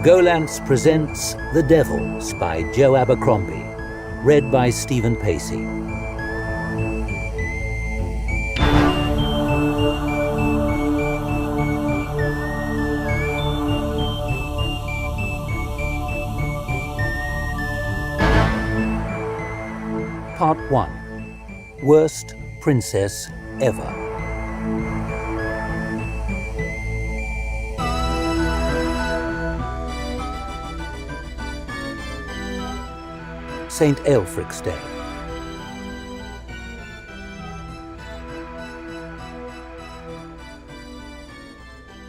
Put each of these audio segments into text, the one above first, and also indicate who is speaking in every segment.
Speaker 1: Golance presents The Devils by Joe Abercrombie, read by Stephen Pacey. Part 1. Worst Princess Ever. St. Aelfric's Day.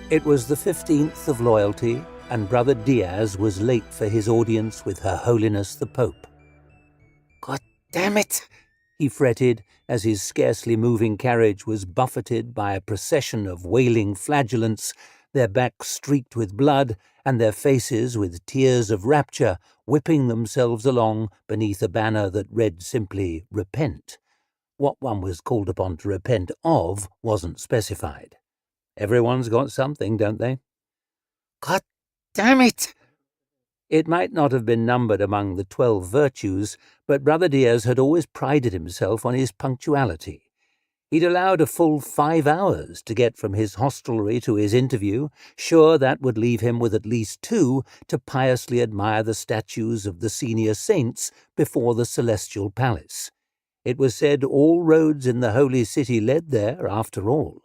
Speaker 1: It was the 15th of Loyalty, and Brother Diaz was late for his audience with Her Holiness the Pope. "God damn it!" he fretted as his scarcely moving carriage was buffeted by a procession of wailing flagellants, their backs streaked with blood and their faces with tears of rapture, whipping themselves along beneath a banner that read simply, "Repent." What one was called upon to repent of wasn't specified. Everyone's got something, don't they? "God damn it!" It might not have been numbered among the 12 virtues, but Brother Diaz had always prided himself on his punctuality. He'd allowed a full 5 hours to get from his hostelry to his interview, sure that would leave him with at least 2 to piously admire the statues of the senior saints before the celestial palace. It was said all roads in the holy city led there, after all.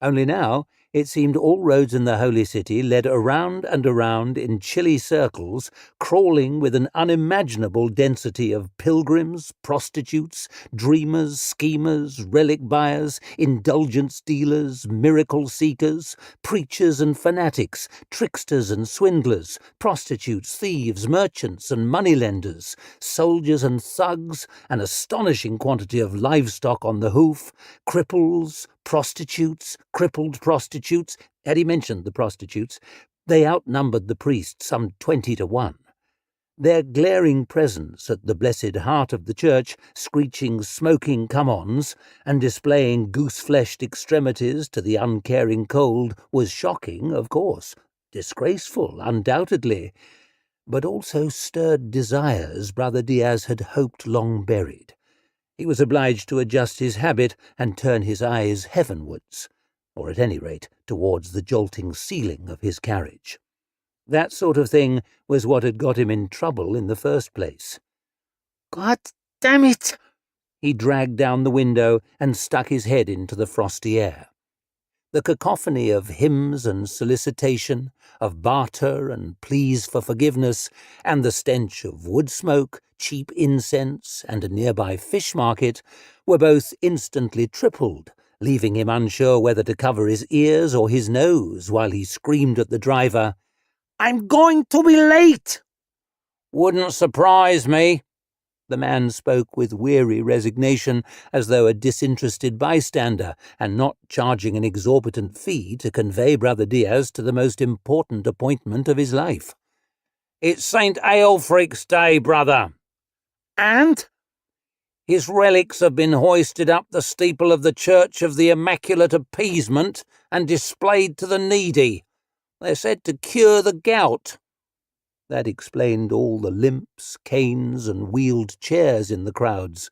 Speaker 1: Only now it seemed all roads in the holy city led around and around in chilly circles, crawling with an unimaginable density of pilgrims, prostitutes, dreamers, schemers, relic buyers, indulgence dealers, miracle seekers, preachers and fanatics, tricksters and swindlers, prostitutes, thieves, merchants and moneylenders, soldiers and thugs, an astonishing quantity of livestock on the hoof, cripples, prostitutes, crippled prostitutes. Had he mentioned the prostitutes? They outnumbered the priests some 20 to 1. Their glaring presence at the blessed heart of the church, screeching smoking come-ons and displaying goose-fleshed extremities to the uncaring cold, was shocking, of course, disgraceful, undoubtedly, but also stirred desires Brother Diaz had hoped long buried. He was obliged to adjust his habit and turn his eyes heavenwards, or at any rate towards the jolting ceiling of his carriage. That sort of thing was what had got him in trouble in the first place. "God damn it!" He dragged down the window and stuck his head into the frosty air. The cacophony of hymns and solicitation, of barter and pleas for forgiveness, and the stench of wood smoke, cheap incense, and a nearby fish market were both instantly tripled, leaving him unsure whether to cover his ears or his nose while he screamed at the driver, "I'm going to be late!" "Wouldn't surprise me." The man spoke with weary resignation, as though a disinterested bystander, and not charging an exorbitant fee to convey Brother Diaz to the most important appointment of his life. "It's St. Aelfric's Day, brother." "And?" "His relics have been hoisted up the steeple of the Church of the Immaculate Appeasement and displayed to the needy. They're said to cure the gout." That explained all the limps, canes, and wheeled chairs in the crowds.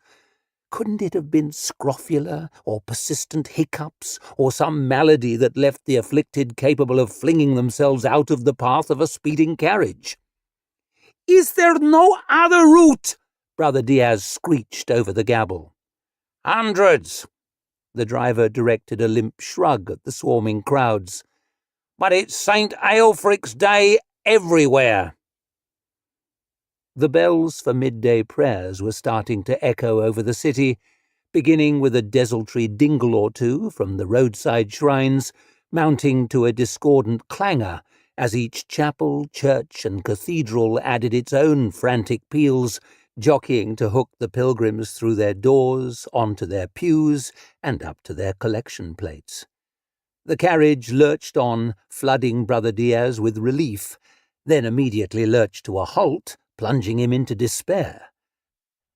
Speaker 1: Couldn't it have been scrofula, or persistent hiccups, or some malady that left the afflicted capable of flinging themselves out of the path of a speeding carriage? "Is there no other route?" Brother Diaz screeched over the gabble. "Hundreds." The driver directed a limp shrug at the swarming crowds. "But it's St. Aelfric's Day everywhere." The bells for midday prayers were starting to echo over the city, beginning with a desultory dingle or two from the roadside shrines, mounting to a discordant clangour as each chapel, church, and cathedral added its own frantic peals, jockeying to hook the pilgrims through their doors, onto their pews, and up to their collection plates. The carriage lurched on, flooding Brother Diaz with relief, then immediately lurched to a halt, plunging him into despair.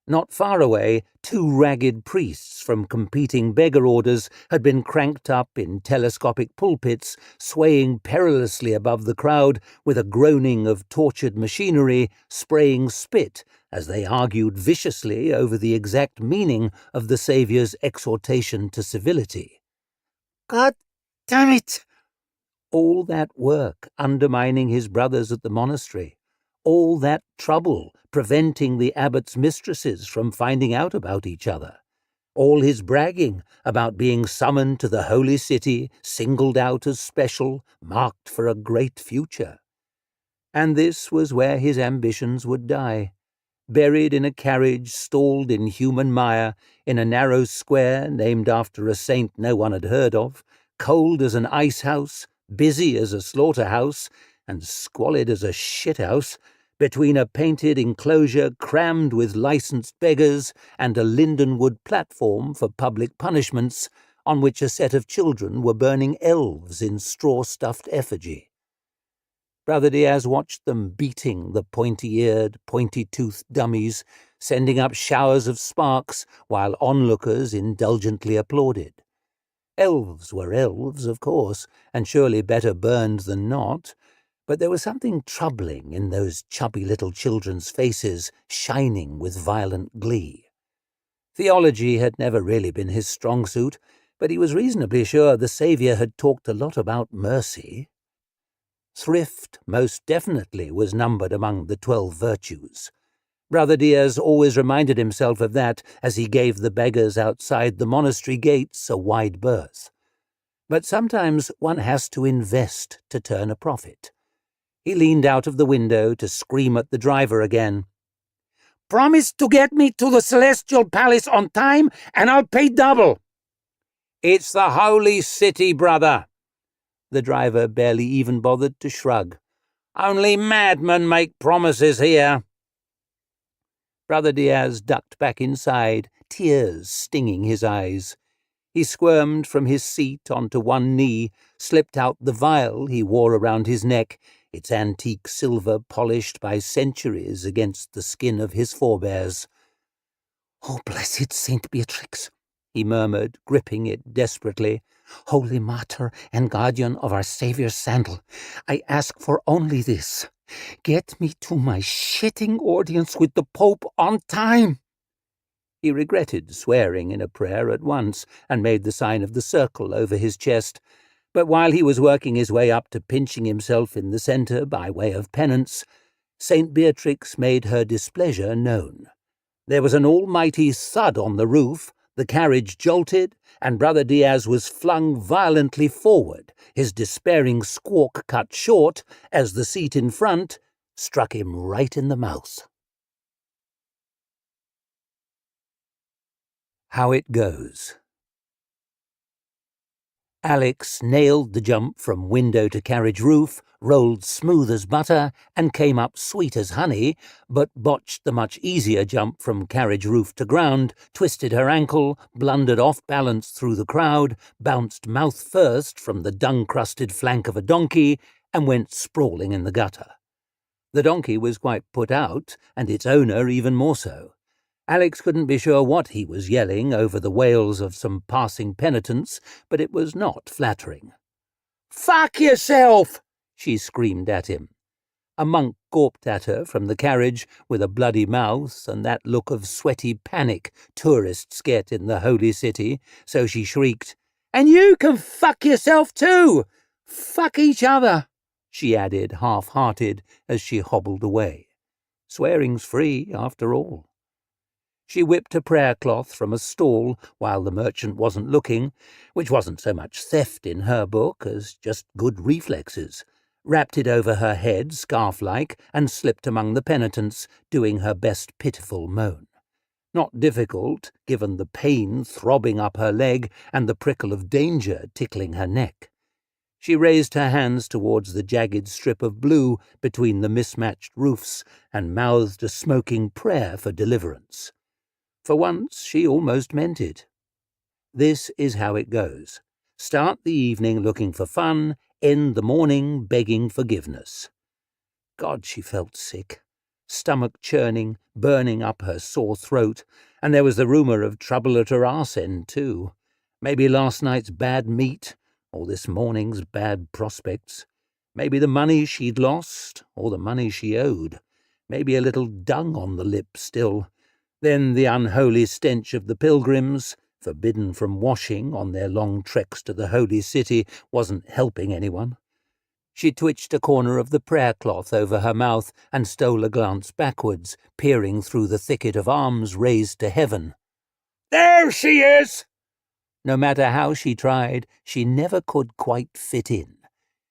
Speaker 1: Not far away, 2 ragged priests from competing beggar orders had been cranked up in telescopic pulpits, swaying perilously above the crowd with a groaning of tortured machinery, spraying spit as they argued viciously over the exact meaning of the Saviour's exhortation to civility. "God damn it!" All that work undermining his brothers at the monastery, all that trouble preventing the abbot's mistresses from finding out about each other, all his bragging about being summoned to the holy city, singled out as special, marked for a great future. And this was where his ambitions would die, buried in a carriage stalled in human mire, in a narrow square named after a saint no one had heard of, cold as an ice-house, busy as a slaughterhouse, and squalid as a shithouse, between a painted enclosure crammed with licensed beggars and a lindenwood platform for public punishments, on which a set of children were burning elves in straw-stuffed effigy. Brother Diaz watched them beating the pointy-eared, pointy-toothed dummies, sending up showers of sparks, while onlookers indulgently applauded. Elves were elves, of course, and surely better burned than not, but there was something troubling in those chubby little children's faces shining with violent glee. Theology had never really been his strong suit, but he was reasonably sure the Saviour had talked a lot about mercy. Thrift most definitely was numbered among the 12 virtues. Brother Diaz always reminded himself of that as he gave the beggars outside the monastery gates a wide berth. But sometimes one has to invest to turn a profit. He leaned out of the window to scream at the driver again. "Promise to get me to the Celestial Palace on time, and I'll pay double." "It's the holy city, brother." The driver barely even bothered to shrug. "Only madmen make promises here." Brother Diaz ducked back inside, tears stinging his eyes. He squirmed from his seat onto one knee, slipped out the vial he wore around his neck, its antique silver polished by centuries against the skin of his forebears. "Oh, blessed Saint Beatrix," he murmured, gripping it desperately. "Holy Mater and guardian of our Saviour's sandal, I ask for only this. Get me to my shitting audience with the Pope on time." He regretted swearing in a prayer at once and made the sign of the circle over his chest, but while he was working his way up to pinching himself in the centre by way of penance, St. Beatrix made her displeasure known. There was an almighty thud on the roof, the carriage jolted, and Brother Diaz was flung violently forward, his despairing squawk cut short as the seat in front struck him right in the mouth. How it goes. Alex nailed the jump from window to carriage roof, rolled smooth as butter, and came up sweet as honey, but botched the much easier jump from carriage roof to ground, twisted her ankle, blundered off balance through the crowd, bounced mouth first from the dung-crusted flank of a donkey, and went sprawling in the gutter. The donkey was quite put out, and its owner even more so. Alex couldn't be sure what he was yelling over the wails of some passing penitents, but it was not flattering. "Fuck yourself!" she screamed at him. A monk gawped at her from the carriage with a bloody mouth and that look of sweaty panic tourists get in the holy city, so she shrieked, "And you can fuck yourself too! Fuck each other!" she added, half-hearted, as she hobbled away. Swearing's free, after all. She whipped a prayer cloth from a stall while the merchant wasn't looking, which wasn't so much theft in her book as just good reflexes, wrapped it over her head scarf-like, and slipped among the penitents, doing her best pitiful moan. Not difficult, given the pain throbbing up her leg and the prickle of danger tickling her neck. She raised her hands towards the jagged strip of blue between the mismatched roofs and mouthed a smoking prayer for deliverance. For once, she almost meant it. This is how it goes. Start the evening looking for fun, end the morning begging forgiveness. God, she felt sick. stomach churning, burning up her sore throat, and there was the rumour of trouble at her arse end too. Maybe last night's bad meat, or this morning's bad prospects. Maybe the money she'd lost, or the money she owed. Maybe a little dung on the lip still. Then the unholy stench of the pilgrims, forbidden from washing on their long treks to the holy city, wasn't helping anyone. She twitched a corner of the prayer cloth over her mouth and stole a glance backwards, peering through the thicket of arms raised to heaven. "There she is!" No matter how she tried, she never could quite fit in.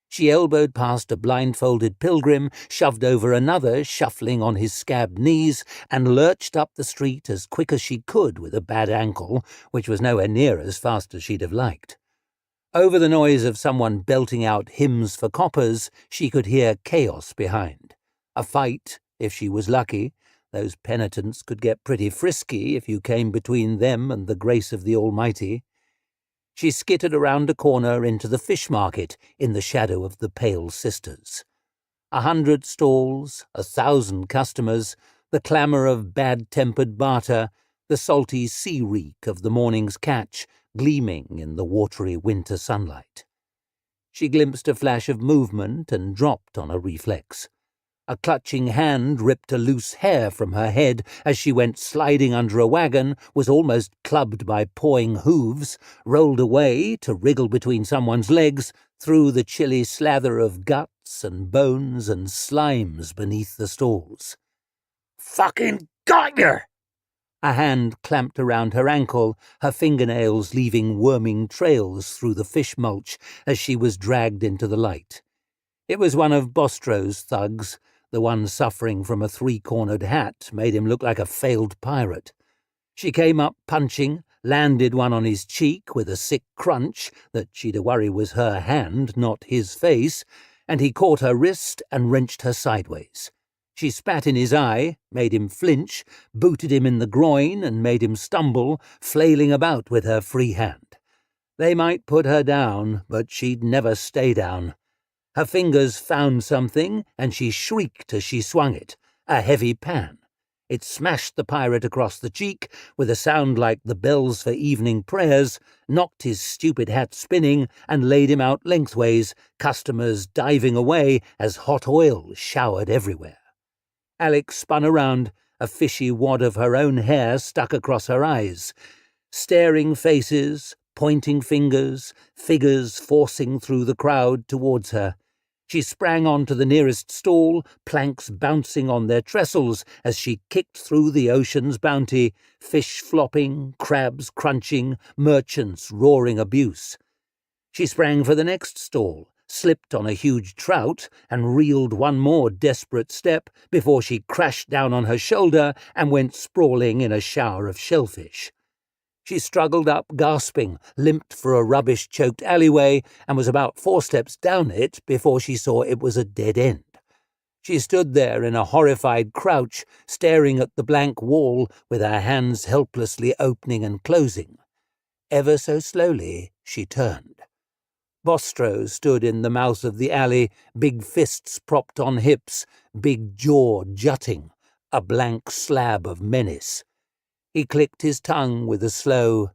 Speaker 1: She elbowed past a blindfolded pilgrim, shoved over another shuffling on his scabbed knees, and lurched up the street as quick as she could with a bad ankle, which was nowhere near as fast as she'd have liked. Over the noise of someone belting out hymns for coppers, she could hear chaos behind. A fight, if she was lucky. Those penitents could get pretty frisky if you came between them and the grace of the Almighty. She skittered around a corner into the fish market in the shadow of the Pale Sisters. 100 stalls, 1,000 customers, the clamour of bad-tempered barter, the salty sea reek of the morning's catch gleaming in the watery winter sunlight. She glimpsed a flash of movement and dropped on a reflex. A clutching hand ripped a loose hair from her head as she went sliding under a wagon, was almost clubbed by pawing hooves, rolled away to wriggle between someone's legs through the chilly slather of guts and bones and slimes beneath the stalls. "Fucking got you!" A hand clamped around her ankle, her fingernails leaving worming trails through the fish mulch as she was dragged into the light. It was one of Bostro's thugs. The one suffering from a 3-cornered hat made him look like a failed pirate. She came up punching, landed one on his cheek with a sick crunch that she'd a worry was her hand, not his face, and he caught her wrist and wrenched her sideways. She spat in his eye, made him flinch, booted him in the groin and made him stumble, flailing about with her free hand. They might put her down, but she'd never stay down. Her fingers found something, and she shrieked as she swung it, a heavy pan. It smashed the pirate across the cheek with a sound like the bells for evening prayers, knocked his stupid hat spinning, and laid him out lengthways, customers diving away as hot oil showered everywhere. Alex spun around, a fishy wad of her own hair stuck across her eyes. Staring faces, pointing fingers, figures forcing through the crowd towards her. She sprang onto the nearest stall, planks bouncing on their trestles as she kicked through the ocean's bounty, fish flopping, crabs crunching, merchants roaring abuse. She sprang for the next stall, slipped on a huge trout, and reeled one more desperate step before she crashed down on her shoulder and went sprawling in a shower of shellfish. She struggled up, gasping, limped for a rubbish-choked alleyway, and was about 4 steps down it before she saw it was a dead end. She stood there in a horrified crouch, staring at the blank wall with her hands helplessly opening and closing. Ever so slowly, she turned. Bostro stood in the mouth of the alley, big fists propped on hips, big jaw jutting, a blank slab of menace. He clicked his tongue with a slow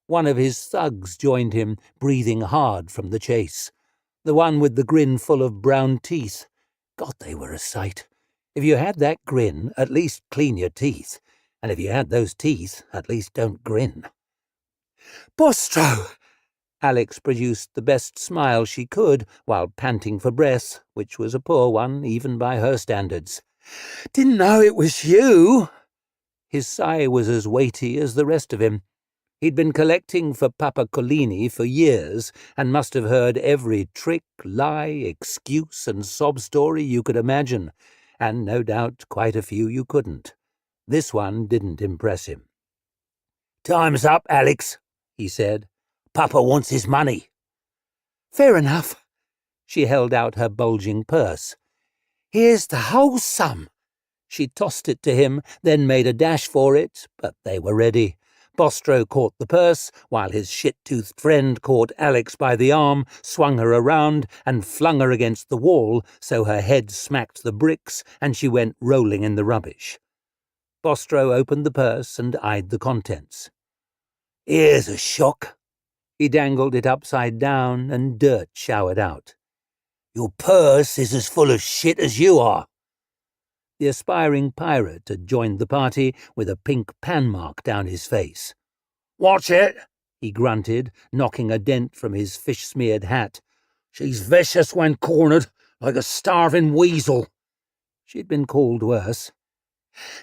Speaker 1: One of his thugs joined him, breathing hard from the chase. The one with the grin full of brown teeth. God, they were a sight. If you had that grin, at least clean your teeth. And if you had those teeth, at least don't grin. "Bostro!" Alex produced the best smile she could while panting for breath, which was a poor one, even by her standards. "Didn't know it was you." His sigh was as weighty as the rest of him. He'd been collecting for Papa Collini for years and must have heard every trick, lie, excuse and sob story you could imagine, and no doubt quite a few you couldn't. This one didn't impress him. "Time's up, Alex," he said. "Papa wants his money." "Fair enough." She held out her bulging purse. "Here's the whole sum." She tossed it to him, then made a dash for it, but they were ready. Bostro caught the purse, while his shit-toothed friend caught Alex by the arm, swung her around, and flung her against the wall so her head smacked the bricks and she went rolling in the rubbish. Bostro opened the purse and eyed the contents. "Here's a shock." He dangled it upside down and dirt showered out. "Your purse is as full of shit as you are." The aspiring pirate had joined the party with a pink pan mark down his face. "Watch it," he grunted, knocking a dent from his fish-smeared hat. "She's vicious when cornered, like a starving weasel." She'd been called worse.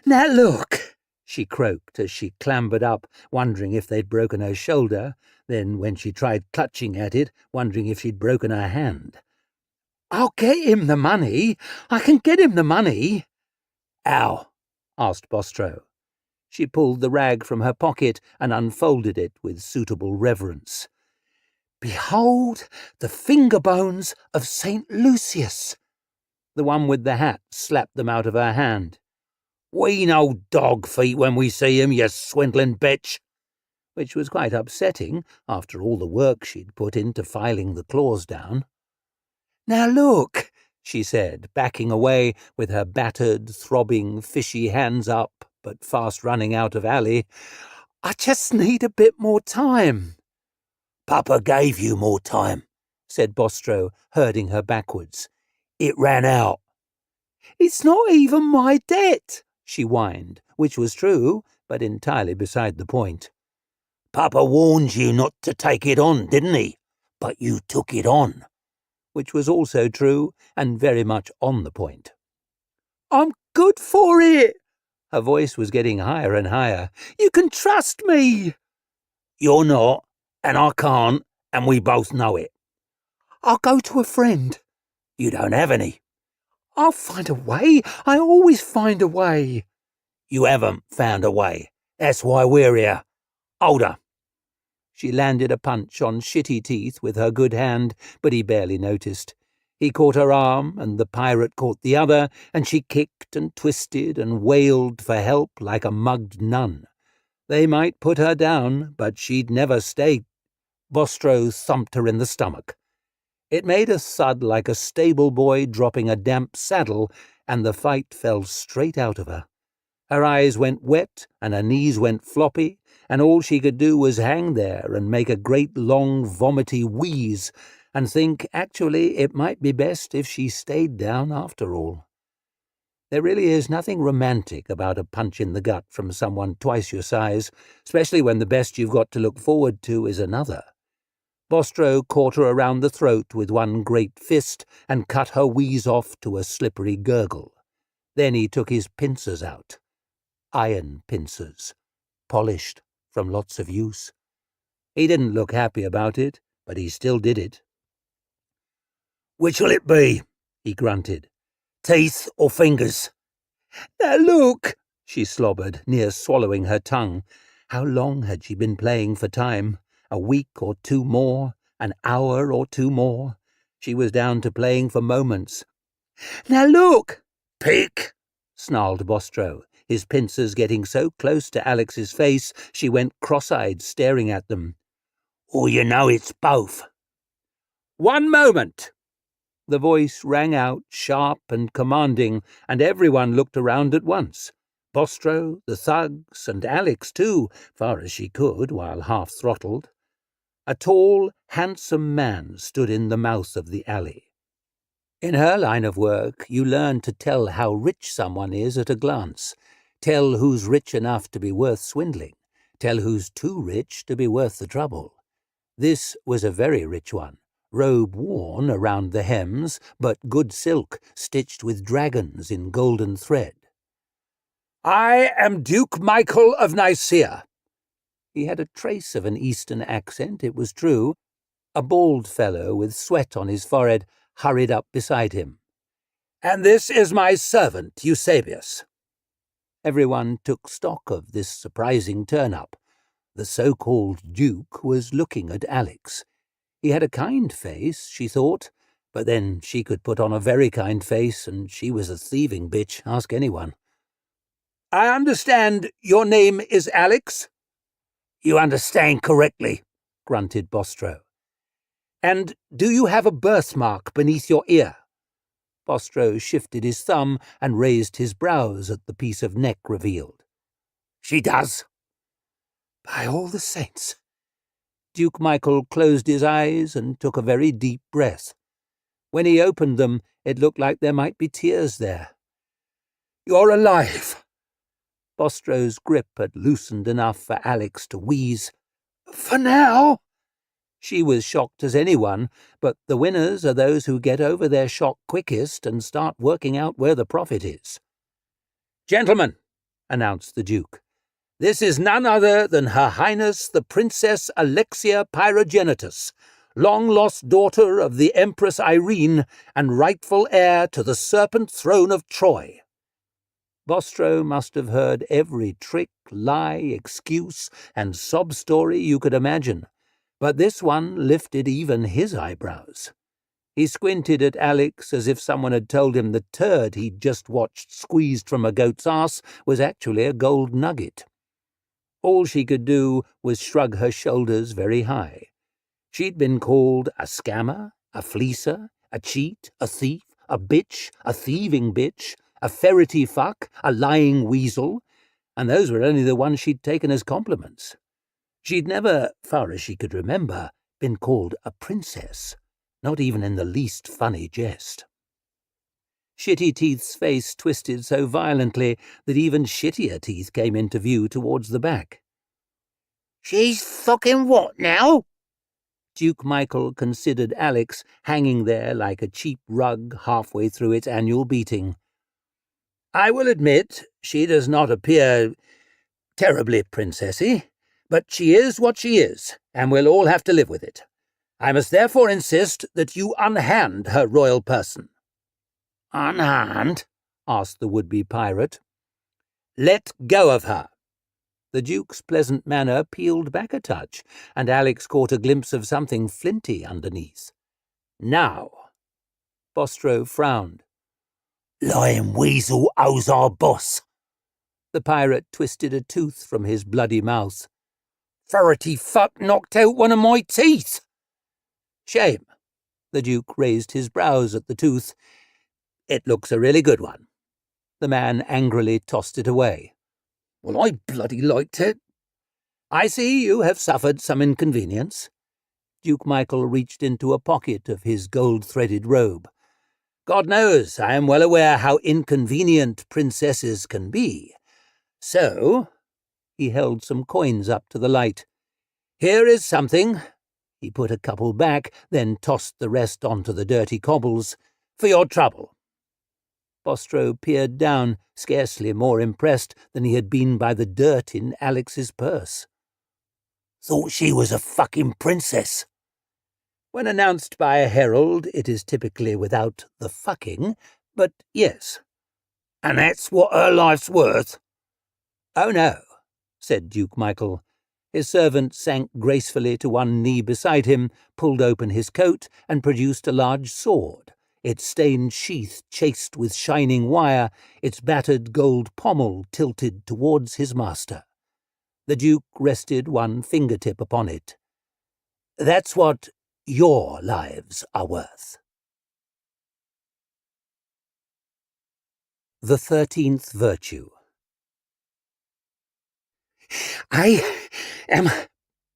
Speaker 1: "Now look," she croaked as she clambered up, wondering if they'd broken her shoulder, then when she tried clutching at it, wondering if she'd broken her hand. "I'll get him the money. I can get him the money." "How?" asked Bostro. She pulled the rag from her pocket and unfolded it with suitable reverence. "Behold the finger bones of St. Lucius." The one with the hat slapped them out of her hand. "We know dog feet when we see 'em, you swindling bitch." Which was quite upsetting after all the work she'd put into filing the claws down. "Now look," she said, backing away with her battered, throbbing, fishy hands up, but fast running out of alley. "I just need a bit more time." "Papa gave you more time," said Bostro, herding her backwards. "It ran out." "It's not even my debt," she whined, which was true, but entirely beside the point. "Papa warned you not to take it on, didn't he? But you took it on." Which was also true and very much on the point. "I'm good for it." Her voice was getting higher and higher. "You can trust me." "You're not, and I can't, and we both know it." "I'll go to a friend." "You don't have any." "I'll find a way. I always find a way." "You haven't found a way. That's why we're here. Hold her." She landed a punch on Shitty Teeth with her good hand, but he barely noticed. He caught her arm, and the pirate caught the other, and she kicked and twisted and wailed for help like a mugged nun. They might put her down, but she'd never stay. Bostro thumped her in the stomach. It made a thud like a stable boy dropping a damp saddle, and the fight fell straight out of her. Her eyes went wet, and her knees went floppy, and all she could do was hang there and make a great long vomity wheeze, and think actually it might be best if she stayed down after all. There really is nothing romantic about a punch in the gut from someone twice your size, especially when the best you've got to look forward to is another. Bostro caught her around the throat with one great fist and cut her wheeze off to a slippery gurgle. Then he took his pincers out. Iron pincers, polished from lots of use. He didn't look happy about it, but he still did it. "Which'll it be?" he grunted. "Teeth or fingers?" "Now look," she slobbered, near swallowing her tongue. How long had she been playing for time? A week or two more? An hour or two more? She was down to playing for moments. "Now look." "Pick," snarled Bostro, his pincers getting so close to Alex's face she went cross-eyed staring at them. "Or you know it's both." "One moment!" The voice rang out, sharp and commanding, and everyone looked around at once. Bostro, the thugs, and Alex too, far as she could, while half-throttled. A tall, handsome man stood in the mouth of the alley. In her line of work, you learn to tell how rich someone is at a glance, tell who's rich enough to be worth swindling, tell who's too rich to be worth the trouble. This was a very rich one, robe worn around the hems, but good silk, stitched with dragons in golden thread. "I am Duke Michael of Nicaea." He had a trace of an Eastern accent, it was true. A bald fellow with sweat on his forehead hurried up beside him. "And this is my servant, Eusebius." Everyone took stock of this surprising turn-up. The so-called Duke was looking at Alex. He had a kind face, she thought, but then she could put on a very kind face, and she was a thieving bitch, ask anyone. "I understand your name is Alex?" You understand correctly, grunted Bostro. And do you have a birthmark beneath your ear? Bostro shifted his thumb and raised his brows at the piece of neck revealed. She does. By all the saints. Duke Michael closed his eyes and took a very deep breath. When he opened them, it looked like there might be tears there. You're alive. Bostro's grip had loosened enough for Alex to wheeze. For now. She was shocked as anyone, but the winners are those who get over their shock quickest and start working out where the profit is. Gentlemen, announced the Duke, this is none other than Her Highness the Princess Alexia Pyrogenitus, long-lost daughter of the Empress Irene and rightful heir to the serpent throne of Troy. Bostro must have heard every trick, lie, excuse, and sob story you could imagine, but this one lifted even his eyebrows. He squinted at Alex as if someone had told him the turd he'd just watched squeezed from a goat's arse was actually a gold nugget. All she could do was shrug her shoulders very high. She'd been called a scammer, a fleecer, a cheat, a thief, a bitch, a thieving bitch, a ferrety fuck, a lying weasel, and those were only the ones she'd taken as compliments. She'd never, far as she could remember, been called a princess, not even in the least funny jest. Shitty Teeth's face twisted so violently that even shittier teeth came into view towards the back. She's fucking what now? Duke Michael considered Alex hanging there like a cheap rug halfway through its annual beating. I will admit she does not appear terribly princessy, but she is what she is, and we'll all have to live with it. I must therefore insist that you unhand her royal person. Unhand? Asked the would-be pirate. Let go of her. The Duke's pleasant manner peeled back a touch, and Alex caught a glimpse of something flinty underneath. Now. Bostro frowned. Lying weasel owes our boss. The pirate twisted a tooth from his bloody mouth. Ferrety fuck knocked out one of my teeth. Shame. The Duke raised his brows at the tooth. It looks a really good one. The man angrily tossed it away. Well, I bloody liked it. I see you have suffered some inconvenience. Duke Michael reached into a pocket of his gold-threaded robe. God knows I am well aware how inconvenient princesses can be. So, he held some coins up to the light. Here is something. He put a couple back, then tossed the rest onto the dirty cobbles. For your trouble. Bostro peered down, scarcely more impressed than he had been by the dirt in Alex's purse. Thought she was a fucking princess. When announced by a herald, it is typically without the fucking, but yes. And that's what her life's worth? Oh no, said Duke Michael. His servant sank gracefully to one knee beside him, pulled open his coat, and produced a large sword, its stained sheath chased with shining wire, its battered gold pommel tilted towards his master. The Duke rested one fingertip upon it. That's what your lives are worth. The 13th Virtue. I am...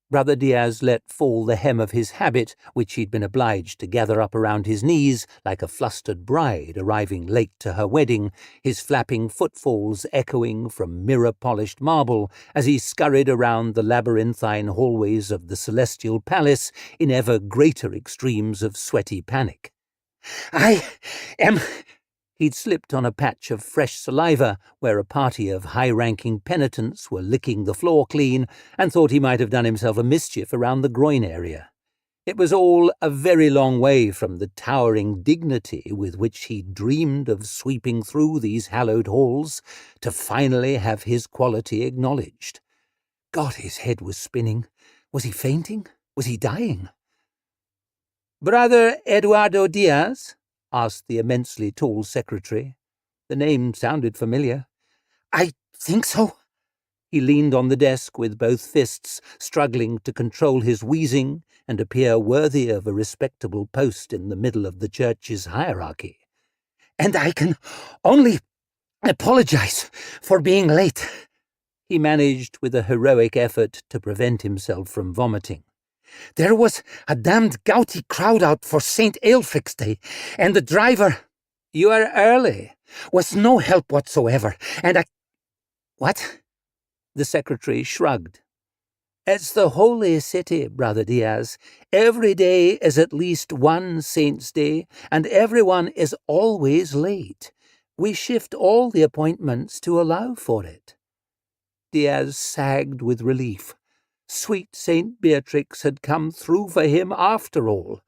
Speaker 1: Brother Diaz let fall the hem of his habit, which he'd been obliged to gather up around his knees like a flustered bride arriving late to her wedding, his flapping footfalls echoing from mirror-polished marble as he scurried around the labyrinthine hallways of the Celestial Palace in ever greater extremes of sweaty panic. I am... He'd slipped on a patch of fresh saliva where a party of high-ranking penitents were licking the floor clean and thought he might have done himself a mischief around the groin area. It was all a very long way from the towering dignity with which he dreamed of sweeping through these hallowed halls to finally have his quality acknowledged. God, his head was spinning. Was he fainting? Was he dying? Brother Eduardo Diaz? Asked the immensely tall secretary. The name sounded familiar. I think so. He leaned on the desk with both fists, struggling to control his wheezing and appear worthy of a respectable post in the middle of the church's hierarchy. "And I can only apologize for being late." He managed with a heroic effort to prevent himself from vomiting. "There was a damned gouty crowd out for St. Aelfric's Day, and the driver—" "You are early." "Was no help whatsoever, and I—" "What?" The secretary shrugged. "It's the holy city, Brother Diaz. Every day is at least one saint's day, and everyone is always late. We shift all the appointments to allow for it." Diaz sagged with relief. Sweet St. Beatrix had come through for him after all.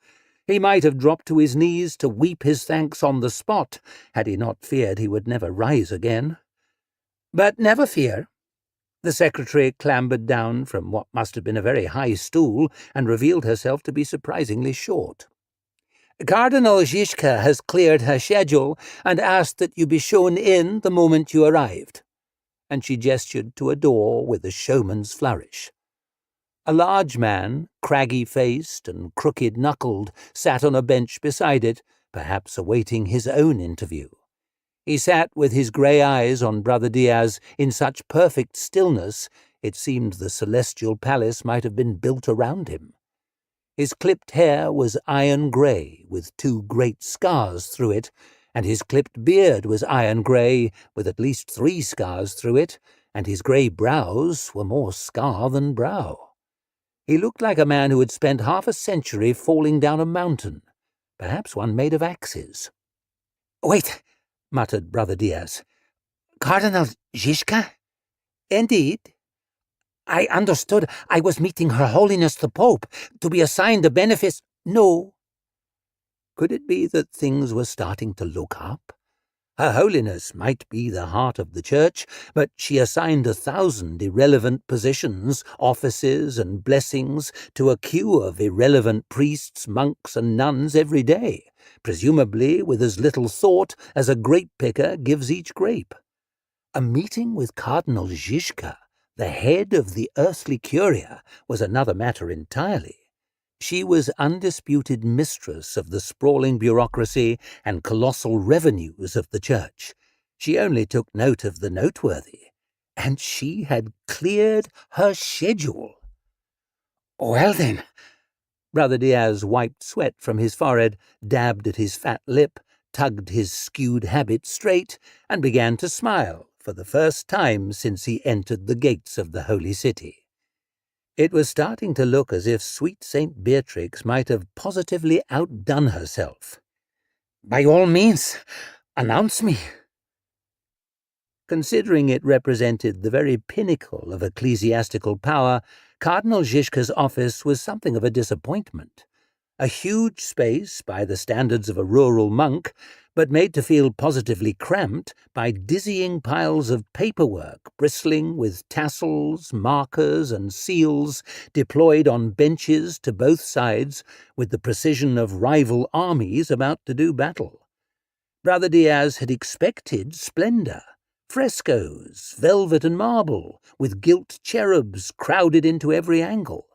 Speaker 1: He might have dropped to his knees to weep his thanks on the spot, had he not feared he would never rise again. "But never fear." The secretary clambered down from what must have been a very high stool and revealed herself to be surprisingly short. "Cardinal Zizka has cleared her schedule and asked that you be shown in the moment you arrived." And she gestured to a door with a showman's flourish. A large man, craggy-faced and crooked-knuckled, sat on a bench beside it, perhaps awaiting his own interview. He sat with his grey eyes on Brother Diaz in such perfect stillness it seemed the celestial palace might have been built around him. His clipped hair was iron grey, with 2 great scars through it, and his clipped beard was iron grey, with at least 3 scars through it, and his grey brows were more scar than brow. He looked like a man who had spent half a century falling down a mountain, perhaps one made of axes. "Wait," muttered Brother Diaz. "Cardinal Zizka?" "Indeed." "I understood I was meeting Her Holiness the Pope, to be assigned a benefice—" "No." Could it be that things were starting to look up? Her Holiness might be the heart of the Church, but she assigned 1,000 irrelevant positions, offices, and blessings to a queue of irrelevant priests, monks, and nuns every day, presumably with as little thought as a grape-picker gives each grape. A meeting with Cardinal Zizka, the head of the earthly curia, was another matter entirely. She was undisputed mistress of the sprawling bureaucracy and colossal revenues of the Church. She only took note of the noteworthy, and she had cleared her schedule. "Well then," Brother Diaz wiped sweat from his forehead, dabbed at his fat lip, tugged his skewed habit straight, and began to smile for the first time since he entered the gates of the Holy City. It was starting to look as if sweet St. Beatrix might have positively outdone herself. "By all means, announce me." Considering it represented the very pinnacle of ecclesiastical power, Cardinal Zizka's office was something of a disappointment. A huge space by the standards of a rural monk, but made to feel positively cramped by dizzying piles of paperwork bristling with tassels, markers, and seals deployed on benches to both sides with the precision of rival armies about to do battle. Brother Diaz had expected splendor. Frescoes, velvet and marble, with gilt cherubs crowded into every angle.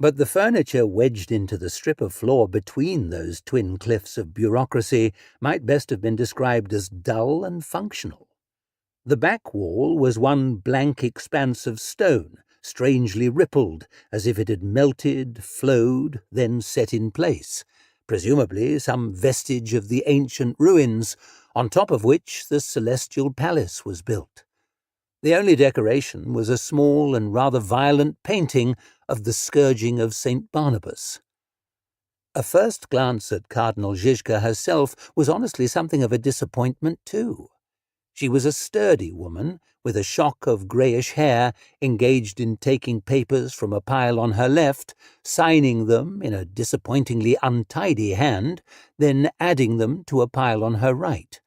Speaker 1: But the furniture wedged into the strip of floor between those twin cliffs of bureaucracy might best have been described as dull and functional. The back wall was one blank expanse of stone, strangely rippled, as if it had melted, flowed, then set in place, presumably some vestige of the ancient ruins, on top of which the celestial palace was built. The only decoration was a small and rather violent painting of the scourging of St. Barnabas. A first glance at Cardinal Zizka herself was honestly something of a disappointment too. She was a sturdy woman, with a shock of greyish hair, engaged in taking papers from a pile on her left, signing them in a disappointingly untidy hand, then adding them to a pile on her right.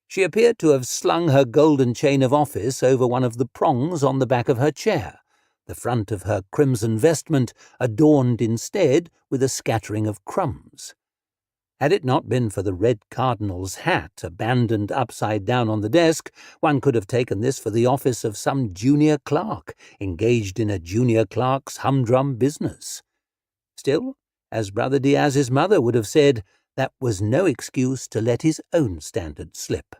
Speaker 1: She appeared to have slung her golden chain of office over one of the prongs on the back of her chair, the front of her crimson vestment adorned instead with a scattering of crumbs. Had it not been for the red cardinal's hat abandoned upside down on the desk, one could have taken this for the office of some junior clerk, engaged in a junior clerk's humdrum business. Still, as Brother Diaz's mother would have said, that was no excuse to let his own standard slip.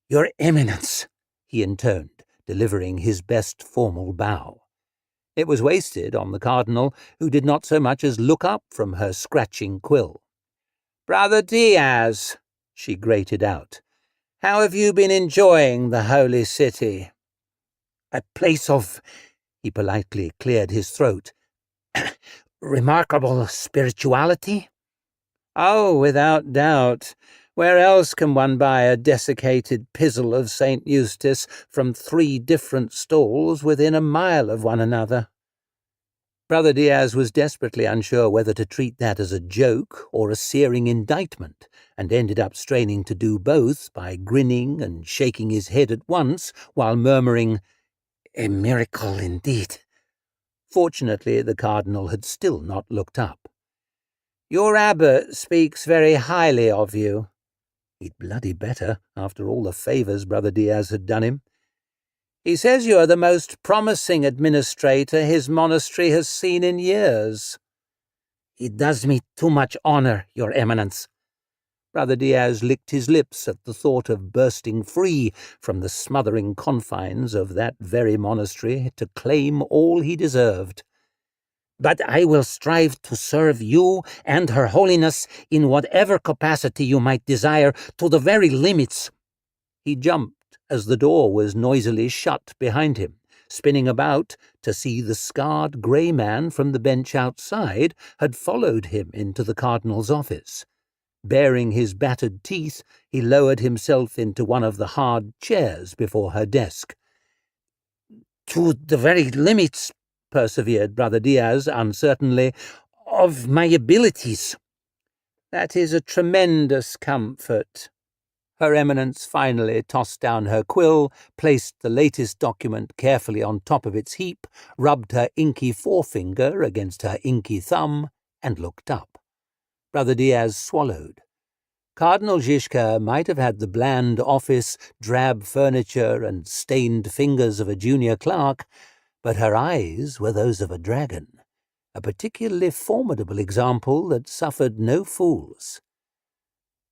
Speaker 1: "Your Eminence," he intoned, delivering his best formal bow. It was wasted on the cardinal, who did not so much as look up from her scratching quill. "Brother Diaz," she grated out, "how have you been enjoying the holy city?" "A place of," he politely cleared his throat, "remarkable spirituality?" "Oh, without doubt. Where else can one buy a desiccated pizzle of St. Eustace from 3 different stalls within a mile of one another?" Brother Diaz was desperately unsure whether to treat that as a joke or a searing indictment, and ended up straining to do both by grinning and shaking his head at once while murmuring, "A miracle indeed." Fortunately, the cardinal had still not looked up. "Your abbot speaks very highly of you." He'd bloody better, after all the favours Brother Diaz had done him. "He says you are the most promising administrator his monastery has seen in years." "He does me too much honour, Your Eminence." Brother Diaz licked his lips at the thought of bursting free from the smothering confines of that very monastery to claim all he deserved. "But I will strive to serve you and Her Holiness in whatever capacity you might desire to the very limits." He jumped as the door was noisily shut behind him, spinning about to see the scarred grey man from the bench outside had followed him into the cardinal's office. Baring his battered teeth, he lowered himself into one of the hard chairs before her desk. "To the very limits," persevered Brother Diaz uncertainly, "of my abilities." "That is a tremendous comfort." Her Eminence finally tossed down her quill, placed the latest document carefully on top of its heap, rubbed her inky forefinger against her inky thumb, and looked up. Brother Diaz swallowed. Cardinal Zizka might have had the bland office, drab furniture, and stained fingers of a junior clerk, but her eyes were those of a dragon, a particularly formidable example that suffered no fools.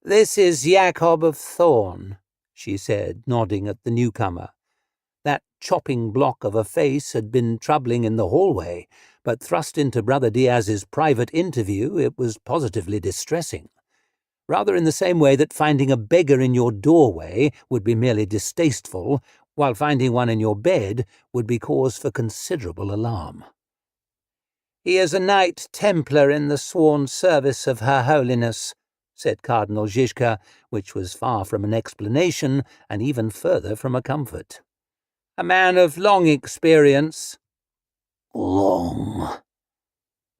Speaker 1: "This is Jacob of Thorn," she said, nodding at the newcomer. That chopping block of a face had been troubling in the hallway, but thrust into Brother Diaz's private interview it was positively distressing. Rather in the same way that finding a beggar in your doorway would be merely distasteful, while finding one in your bed would be cause for considerable alarm. "He is a Knight Templar in the sworn service of Her Holiness," said Cardinal Zizka, which was far from an explanation and even further from a comfort. "A man of long experience." "Long."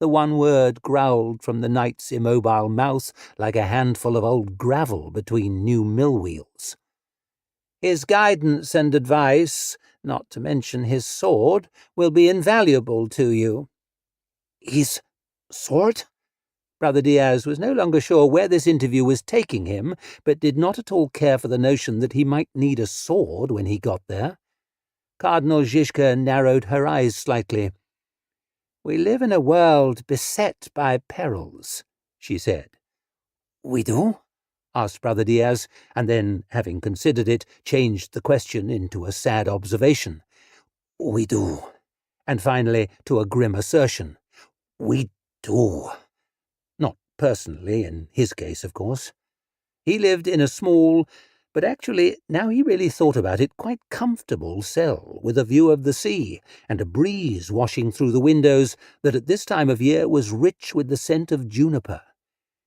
Speaker 1: The one word growled from the knight's immobile mouth like a handful of old gravel between new mill wheels. "His guidance and advice, not to mention his sword, will be invaluable to you." "His sword?" Brother Diaz was no longer sure where this interview was taking him, but did not at all care for the notion that he might need a sword when he got there. Cardinal Zizka narrowed her eyes slightly. "We live in a world beset by perils," she said. "We do?" asked Brother Diaz, and then, having considered it, changed the question into a sad observation. "We do." And finally, to a grim assertion. "We do." Not personally, in his case, of course. He lived in a small, but actually, now he really thought about it, quite comfortable cell with a view of the sea and a breeze washing through the windows that at this time of year was rich with the scent of juniper.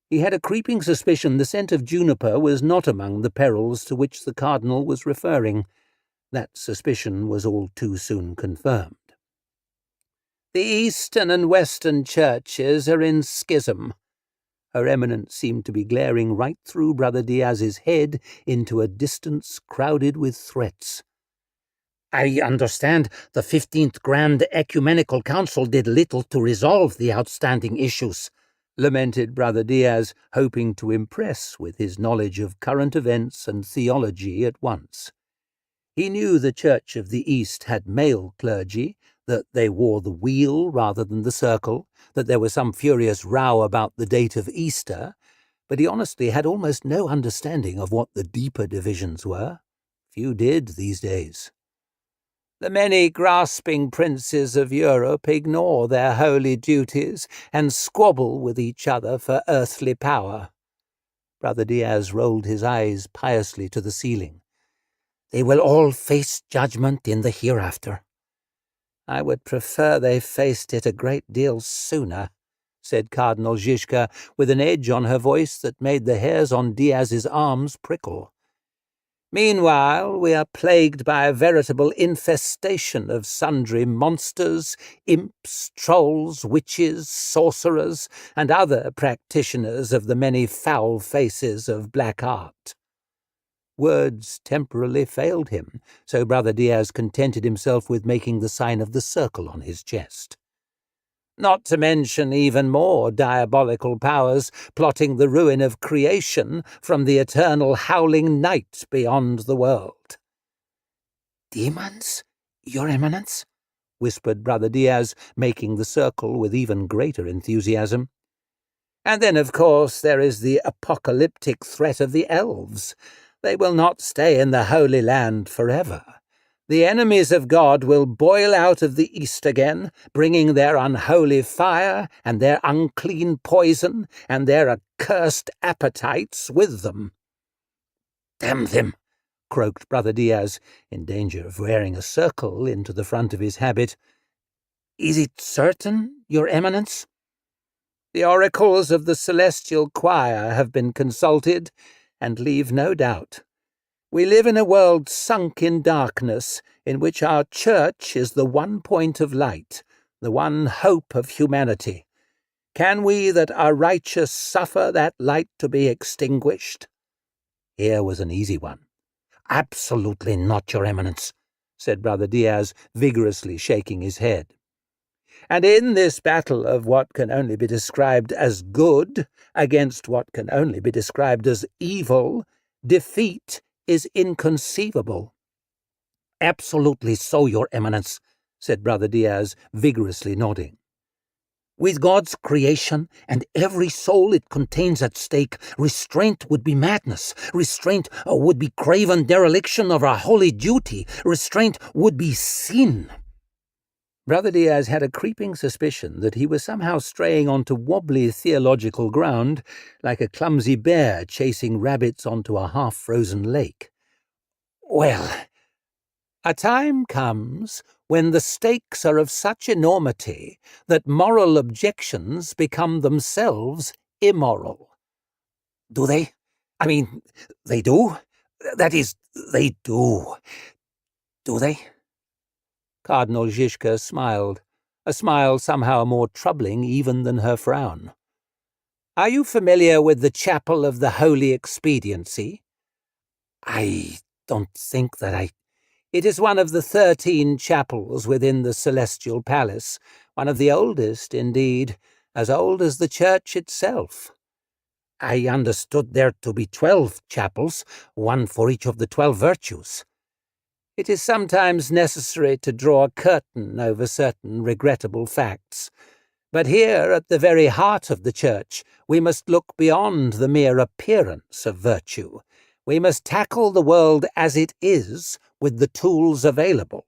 Speaker 1: He had a creeping suspicion the scent of juniper was not among the perils to which the cardinal was referring. That suspicion was all too soon confirmed. "The eastern and western churches are in schism." Her Eminence seemed to be glaring right through Brother Diaz's head into a distance crowded with threats. "I understand the 15th Grand Ecumenical Council did little to resolve the outstanding issues," lamented Brother Diaz, hoping to impress with his knowledge of current events and theology at once. He knew the Church of the East had male clergy, that they wore the wheel rather than the circle, that there was some furious row about the date of Easter, but he honestly had almost no understanding of what the deeper divisions were. Few did these days. The many grasping princes of Europe ignore their holy duties and squabble with each other for earthly power. Brother Diaz rolled his eyes piously to the ceiling. They will all face judgment in the hereafter. I would prefer they faced it a great deal sooner, said Cardinal Zizka, with an edge on her voice that made the hairs on Diaz's arms prickle. Meanwhile, we are plagued by a veritable infestation of sundry monsters, imps, trolls, witches, sorcerers, and other practitioners of the many foul faces of black art. Words temporarily failed him, so Brother Diaz contented himself with making the sign of the circle on his chest. Not to mention even more diabolical powers plotting the ruin of creation from the eternal howling night beyond the world. "Demons, Your Eminence?" whispered Brother Diaz, making the circle with even greater enthusiasm. And then, of course, there is the apocalyptic threat of the elves. They will not stay in the Holy Land forever. The enemies of God will boil out of the east again, bringing their unholy fire and their unclean poison and their accursed appetites with them. "Damn them!" croaked Brother Diaz, in danger of wearing a circle into the front of his habit. "Is it certain, Your Eminence?" "The oracles of the celestial choir have been consulted, and leave no doubt. We live in a world sunk in darkness, in which our church is the one point of light, the one hope of humanity. Can we that are righteous suffer that light to be extinguished?" Here was an easy one. "Absolutely not, Your Eminence," said Brother Diaz, vigorously shaking his head. And in this battle of what can only be described as good against what can only be described as evil, defeat is inconceivable. "Absolutely so, Your Eminence," said Brother Diaz, vigorously nodding. "With God's creation and every soul it contains at stake, restraint would be madness. Restraint would be craven dereliction of our holy duty. Restraint would be sin." Brother Diaz had a creeping suspicion that he was somehow straying onto wobbly theological ground, like a clumsy bear chasing rabbits onto a half-frozen lake. "Well, a time comes when the stakes are of such enormity that moral objections become themselves immoral." "Do they? I mean, they do? That is, they do. Do they?" Cardinal Zizka smiled, a smile somehow more troubling even than her frown. "Are you familiar with the Chapel of the Holy Expediency?" "I don't think that I—" "It is one of the 13 chapels within the Celestial Palace, one of the oldest, indeed, as old as the church itself." "I understood there to be 12 chapels, one for each of the 12 virtues." "It is sometimes necessary to draw a curtain over certain regrettable facts. But here, at the very heart of the church, we must look beyond the mere appearance of virtue. We must tackle the world as it is with the tools available."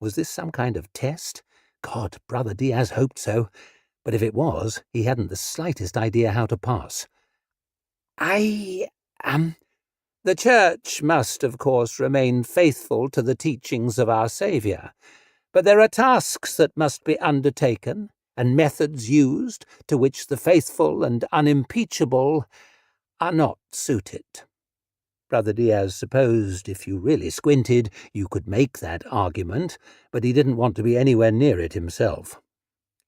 Speaker 1: Was this some kind of test? God, Brother Diaz hoped so. But if it was, he hadn't the slightest idea how to pass. "I am—" "The Church must, of course, remain faithful to the teachings of our Saviour, but there are tasks that must be undertaken and methods used to which the faithful and unimpeachable are not suited." Brother Diaz supposed if you really squinted you could make that argument, but he didn't want to be anywhere near it himself.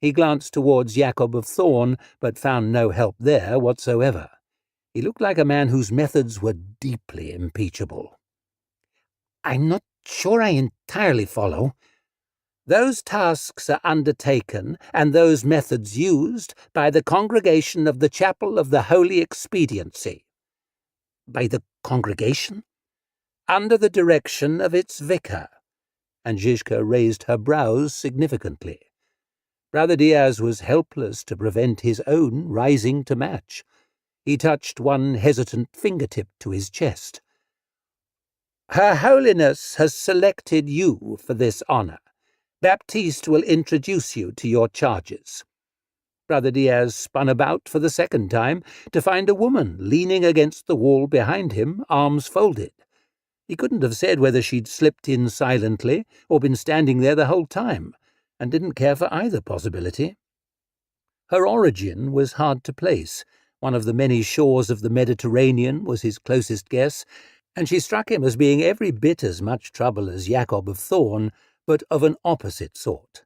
Speaker 1: He glanced towards Jacob of Thorn, but found no help there whatsoever. He looked like a man whose methods were deeply impeachable. "I'm not sure I entirely follow." Those tasks are undertaken and those methods used by the congregation of the Chapel of the Holy Expediency. By the congregation? Under the direction of its vicar. And Zizka raised her brows significantly. Brother Diaz was helpless to prevent his own rising to match. He touched one hesitant fingertip to his chest. Her Holiness has selected you for this honor. Baptiste will introduce you to your charges. Brother Diaz spun about for the second time to find a woman leaning against the wall behind him, arms folded. He couldn't have said whether she'd slipped in silently or been standing there the whole time, and didn't care for either possibility. Her origin was hard to place. One of the many shores of the Mediterranean was his closest guess, and she struck him as being every bit as much trouble as Jacob of Thorn, but of an opposite sort.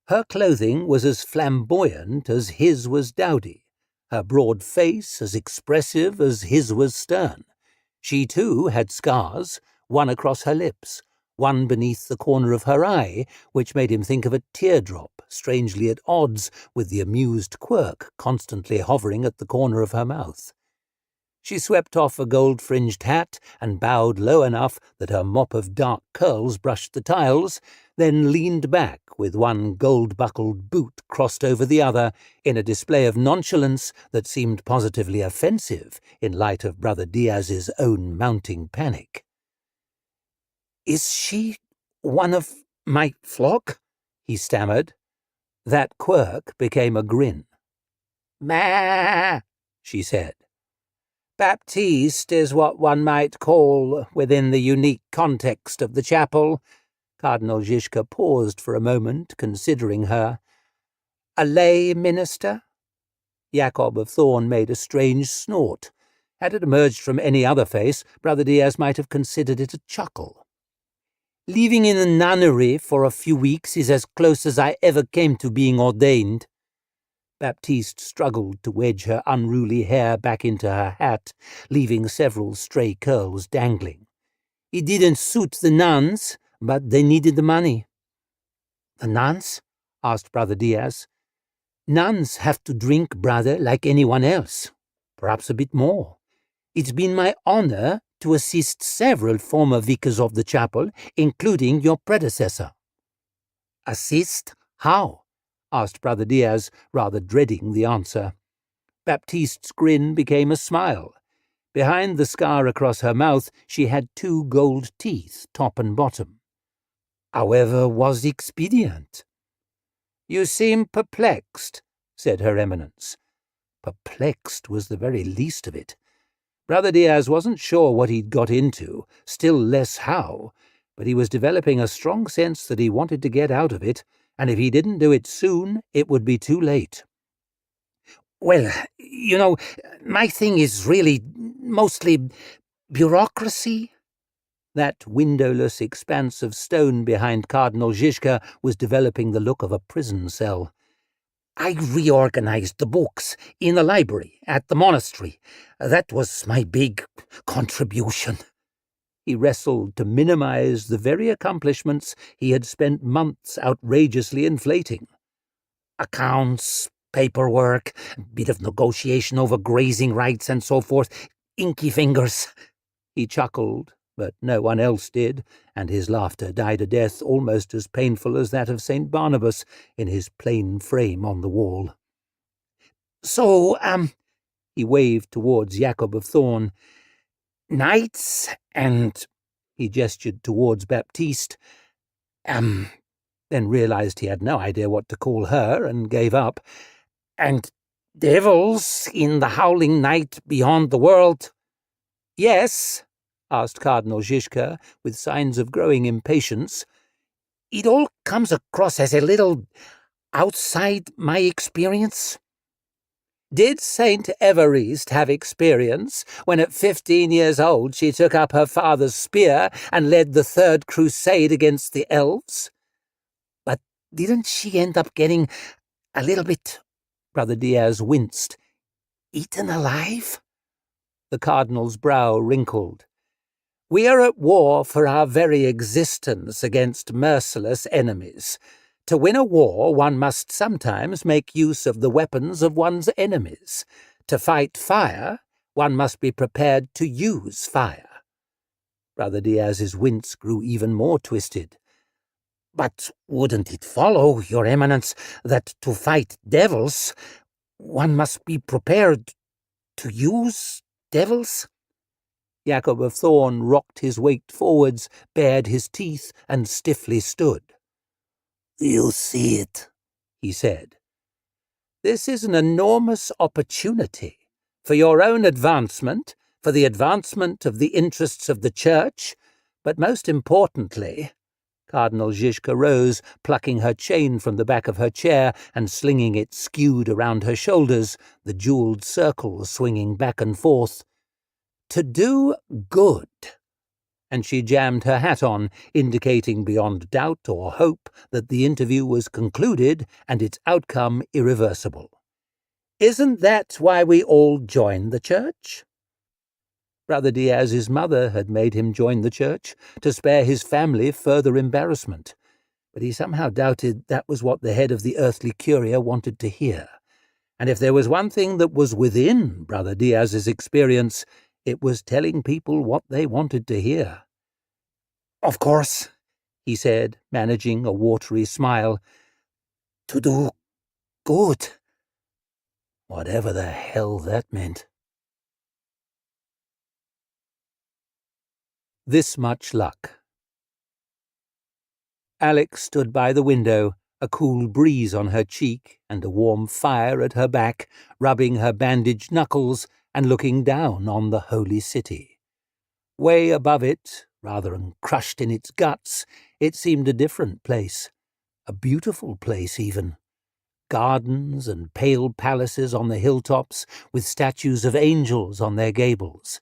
Speaker 1: Her clothing was as flamboyant as his was dowdy, her broad face as expressive as his was stern. She, too, had scars, one across her lips, one beneath the corner of her eye, which made him think of a teardrop, strangely at odds with the amused quirk constantly hovering at the corner of her mouth. She swept off a gold-fringed hat and bowed low enough that her mop of dark curls brushed the tiles, then leaned back with one gold-buckled boot crossed over the other in a display of nonchalance that seemed positively offensive in light of Brother Diaz's own mounting panic. "Is she one of my flock?" he stammered. That quirk became a grin. "Ma," she said. "Baptiste is what one might call, within the unique context of the chapel." Cardinal Zizka paused for a moment, considering her. "A lay minister?" Jacob of Thorn made a strange snort. Had it emerged from any other face, Brother Diaz might have considered it a chuckle. "Living in a nunnery for a few weeks is as close as I ever came to being ordained." Baptiste struggled to wedge her unruly hair back into her hat, leaving several stray curls dangling. "It didn't suit the nuns, but they needed the money." "The nuns?" asked Brother Diaz. "Nuns have to drink, brother, like anyone else. Perhaps a bit more. It's been my honor to assist several former vicars of the chapel, including your predecessor." "Assist? How?" asked Brother Diaz, rather dreading the answer. Baptiste's grin became a smile. Behind the scar across her mouth she had 2 gold teeth, top and bottom. "However was expedient." "You seem perplexed," said Her Eminence. Perplexed was the very least of it. Brother Diaz wasn't sure what he'd got into, still less how, but he was developing a strong sense that he wanted to get out of it, and if he didn't do it soon, it would be too late. "Well, you know, my thing is really mostly bureaucracy." That windowless expanse of stone behind Cardinal Zizka was developing the look of a prison cell. "I reorganized the books in the library at the monastery. That was my big contribution." He wrestled to minimize the very accomplishments he had spent months outrageously inflating. "Accounts, paperwork, bit of negotiation over grazing rights and so forth. Inky fingers." He chuckled, but no one else did, and his laughter died a death almost as painful as that of St. Barnabas in his plain frame on the wall. "So, he waved towards Jacob of Thorn. "Knights and—" he gestured towards Baptiste, then realized he had no idea what to call her and gave up. "And devils in the howling night beyond the world?" "Yes?" asked Cardinal Zizka, with signs of growing impatience. "It all comes across as a little outside my experience." "Did Saint Évariste have experience when at 15 years old she took up her father's spear and led the Third Crusade against the elves?" "But didn't she end up getting a little bit—" Brother Diaz winced. "Eaten alive?" The cardinal's brow wrinkled. We are at war for our very existence against merciless enemies. To win a war, one must sometimes make use of the weapons of one's enemies. To fight fire, one must be prepared to use fire. Brother Diaz's wince grew even more twisted. But wouldn't it follow, Your Eminence, that to fight devils, one must be prepared to use devils? Jacob of Thorn rocked his weight forwards, bared his teeth, and stiffly stood. "You see it," he said. "This is an enormous opportunity for your own advancement, for the advancement of the interests of the Church, but most importantly—" Cardinal Zizka rose, plucking her chain from the back of her chair and slinging it skewed around her shoulders, the jewelled circle swinging back and forth. "To do good." And she jammed her hat on, indicating beyond doubt or hope that the interview was concluded and its outcome irreversible. "Isn't that why we all join the Church?" Brother Diaz's mother had made him join the Church to spare his family further embarrassment, but he somehow doubted that was what the head of the earthly curia wanted to hear. And if there was one thing that was within Brother Diaz's experience, it was telling people what they wanted to hear. "Of course," he said, managing a watery smile. "To do good." Whatever the hell that meant. This much luck. Alex stood by the window, a cool breeze on her cheek and a warm fire at her back, rubbing her bandaged knuckles and looking down on the holy city. Way above it, rather than crushed in its guts, it seemed a different place, a beautiful place even. Gardens and pale palaces on the hilltops with statues of angels on their gables.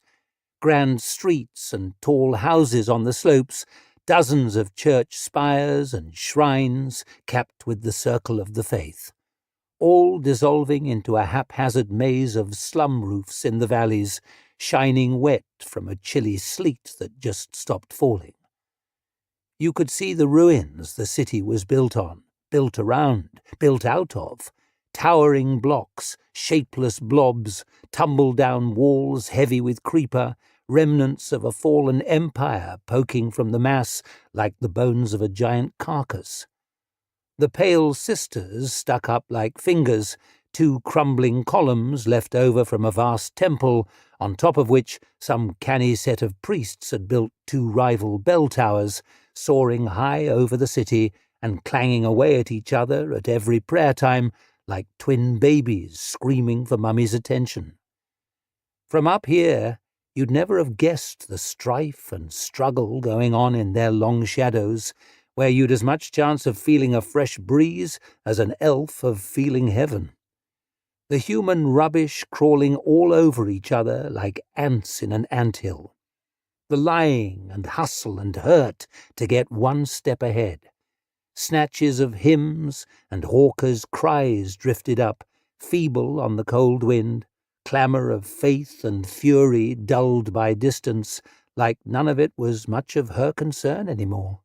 Speaker 1: Grand streets and tall houses on the slopes, dozens of church spires and shrines capped with the circle of the faith, all dissolving into a haphazard maze of slum roofs in the valleys, shining wet from a chilly sleet that just stopped falling. You could see the ruins the city was built on, built around, built out of, towering blocks, shapeless blobs, tumble-down walls heavy with creeper, remnants of a fallen empire poking from the mass like the bones of a giant carcass. The pale sisters stuck up like fingers, two crumbling columns left over from a vast temple, on top of which some canny set of priests had built two rival bell towers, soaring high over the city and clanging away at each other at every prayer time like twin babies screaming for mummy's attention. From up here, you'd never have guessed the strife and struggle going on in their long shadows, where you'd as much chance of feeling a fresh breeze as an elf of feeling heaven. The human rubbish crawling all over each other like ants in an anthill. The lying and hustle and hurt to get one step ahead. Snatches of hymns and hawkers' cries drifted up, feeble on the cold wind, clamour of faith and fury dulled by distance, like none of it was much of her concern any more.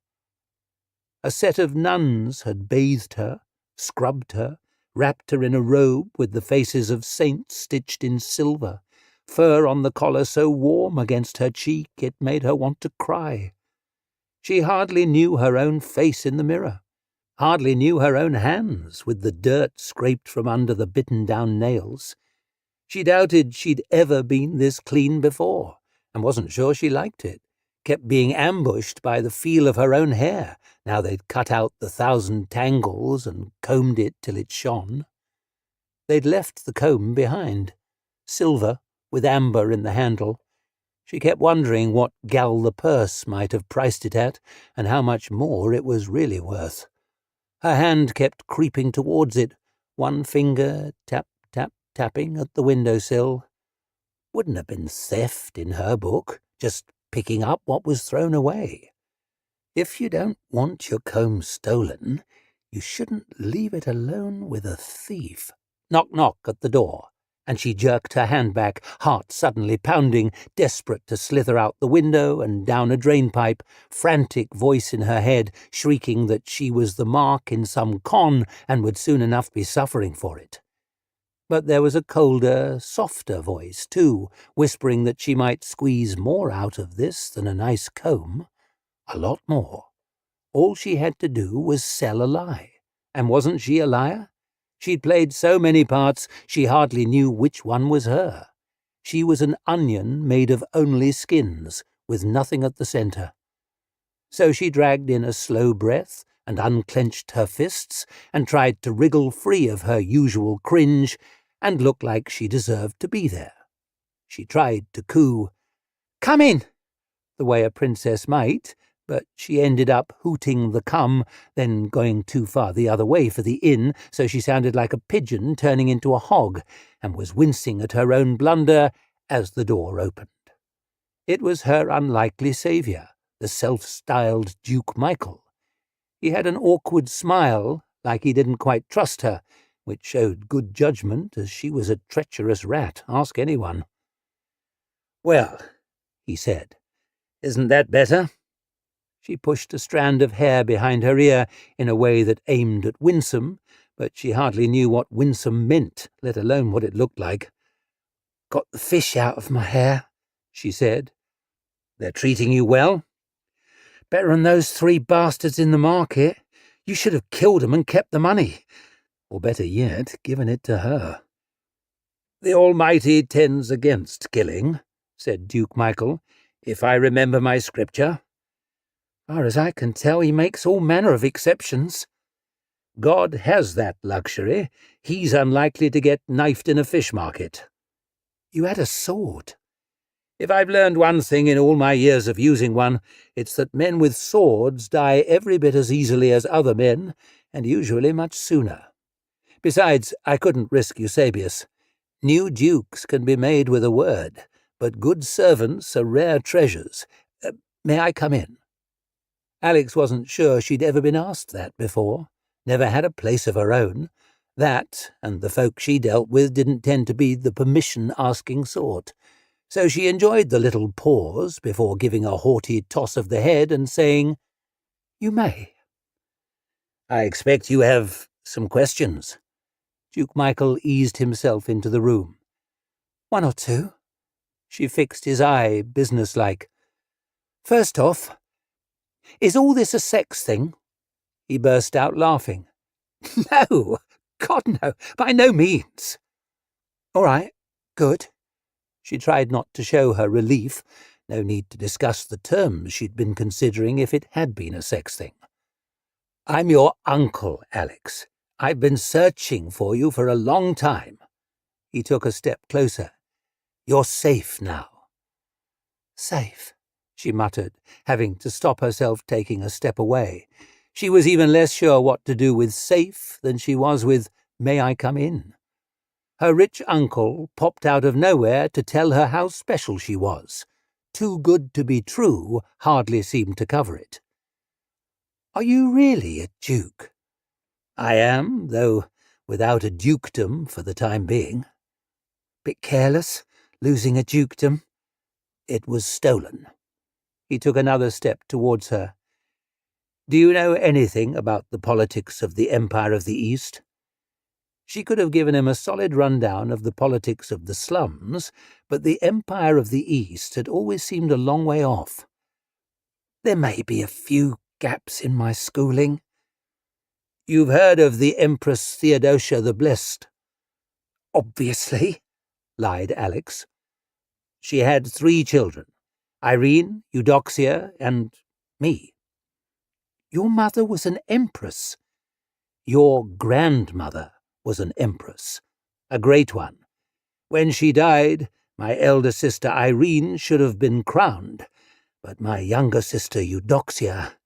Speaker 1: A set of nuns had bathed her, scrubbed her, wrapped her in a robe with the faces of saints stitched in silver, fur on the collar so warm against her cheek it made her want to cry. She hardly knew her own face in the mirror, hardly knew her own hands with the dirt scraped from under the bitten-down nails. She doubted she'd ever been this clean before, and wasn't sure she liked it. Kept being ambushed by the feel of her own hair, now they'd cut out the 1,000 tangles and combed it till it shone. They'd left the comb behind, silver with amber in the handle. She kept wondering what gal the purse might have priced it at, and how much more it was really worth. Her hand kept creeping towards it, one finger tapping at the windowsill. Wouldn't have been theft in her book, just picking up what was thrown away. If you don't want your comb stolen, you shouldn't leave it alone with a thief. Knock, knock at the door. and she jerked her hand back, heart suddenly pounding, desperate to slither out the window and down a drainpipe, frantic voice in her head shrieking that she was the mark in some con and would soon enough be suffering for it. But there was a colder, softer voice, too, whispering that she might squeeze more out of this than a nice comb. A lot more. All she had to do was sell a lie. And wasn't she a liar? She'd played so many parts she hardly knew which one was her. She was an onion made of only skins, with nothing at the centre. So she dragged in a slow breath and unclenched her fists and tried to wriggle free of her usual cringe and look like she deserved to be there. She tried to coo, "Come in," the way a princess might, but she ended up hooting the come, then going too far the other way for the in, so she sounded like a pigeon turning into a hog, and was wincing at her own blunder as the door opened. It was her unlikely saviour, the self-styled Duke Michael. He had an awkward smile, like he didn't quite trust her, which showed good judgment, as she was a treacherous rat, ask anyone. "Well," he said, "isn't that better?" She pushed a strand of hair behind her ear in a way that aimed at Winsome, but she hardly knew what Winsome meant, let alone what it looked like. "Got the fish out of my hair," she said. "They're treating you well?" "Better than those 3 bastards in the market. You should have killed 'em and kept the money. Or better yet, given it to her." "The Almighty tends against killing," said Duke Michael, "if I remember my scripture." "Far as I can tell, he makes all manner of exceptions." "God has that luxury. He's unlikely to get knifed in a fish market." "You had a sword." "If I've learned one thing in all my years of using one, it's that men with swords die every bit as easily as other men, and usually much sooner. Besides, I couldn't risk Eusebius. New dukes can be made with a word, but good servants are rare treasures. May I come in?" Alex wasn't sure she'd ever been asked that before, never had a place of her own. That, and the folk she dealt with, didn't tend to be the permission-asking sort. So she enjoyed the little pause before giving a haughty toss of the head and saying, "You may." "I expect you have some questions." Duke Michael eased himself into the room. "1 or 2. She fixed his eye, businesslike. "First off, is all this a sex thing?" He burst out laughing. "No, God no, by no means." "All right, good." She tried not to show her relief. No need to discuss the terms she'd been considering if it had been a sex thing. "I'm your uncle, Alex. I've been searching for you for a long time." He took a step closer. "You're safe now." "Safe," she muttered, having to stop herself taking a step away. She was even less sure what to do with safe than she was with "May I come in?" Her rich uncle popped out of nowhere to tell her how special she was. Too good to be true hardly seemed to cover it. "Are you really a duke?" "I am, though without a dukedom for the time being." "Bit careless, losing a dukedom." "It was stolen." He took another step towards her. "Do you know anything about the politics of the Empire of the East?" She could have given him a solid rundown of the politics of the slums, but the Empire of the East had always seemed a long way off. "There may be a few gaps in my schooling." "You've heard of the Empress Theodosia the Blessed?" "Obviously," lied Alex. "She had 3 children, Irene, Eudoxia, and me." "Your mother was an empress?" "Your grandmother was an empress, a great one. When she died, my elder sister Irene should have been crowned, but my younger sister Eudoxia—"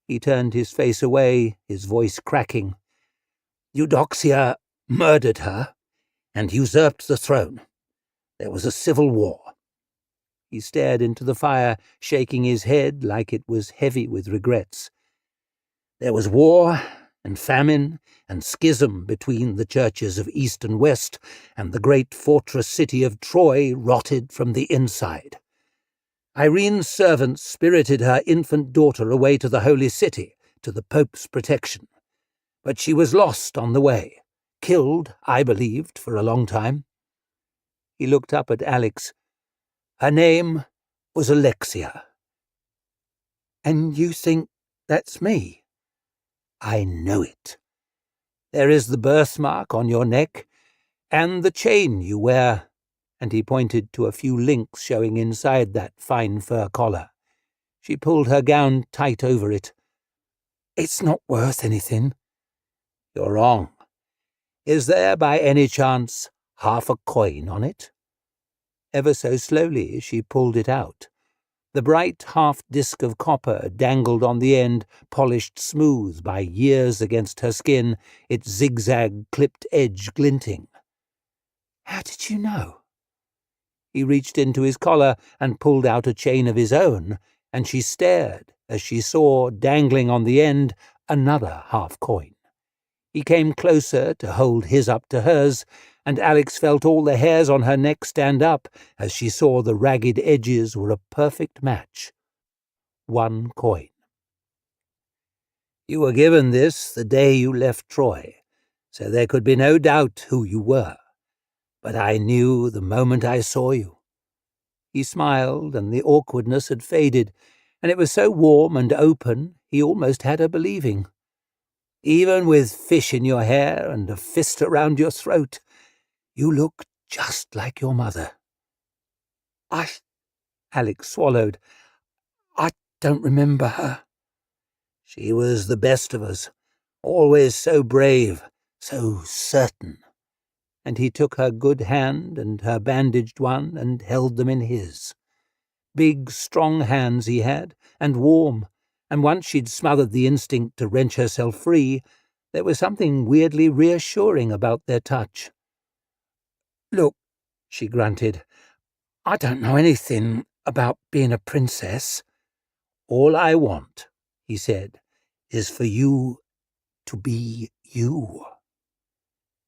Speaker 1: He turned his face away, his voice cracking. "Eudoxia murdered her and usurped the throne. There was a civil war." He stared into the fire, shaking his head like it was heavy with regrets. "There was war, and famine and schism between the churches of East and West, and the great fortress city of Troy rotted from the inside. Irene's servants spirited her infant daughter away to the Holy City, to the Pope's protection. But she was lost on the way, killed, I believed, for a long time. He looked up at Alex. Her name was Alexia. And you think that's me? I know it. There is the birthmark on your neck, and the chain you wear, and he pointed to a few links showing inside that fine fur collar. She pulled her gown tight over it. It's not worth anything. You're wrong. Is there, by any chance, half a coin on it? Ever so slowly she pulled it out. The bright half-disc of copper dangled on the end, polished smooth by years against her skin, its zigzag clipped edge glinting. How did you know? He reached into his collar and pulled out a chain of his own, and she stared as she saw, dangling on the end, another half-coin. He came closer to hold his up to hers, and Alex felt all the hairs on her neck stand up as she saw the ragged edges were a perfect match. 1 coin. You were given this the day you left Troy, so there could be no doubt who you were. But I knew the moment I saw you. He smiled, and the awkwardness had faded, and it was so warm and open he almost had her believing. Even with fish in your hair and a fist around your throat, you look just like your mother. Alex swallowed. I don't remember her. She was the best of us, always so brave, so certain. And he took her good hand and her bandaged one and held them in his. Big, strong hands he had, and warm, and once she'd smothered the instinct to wrench herself free, there was something weirdly reassuring about their touch. Look, she grunted, I don't know anything about being a princess. All I want, he said, is for you to be you.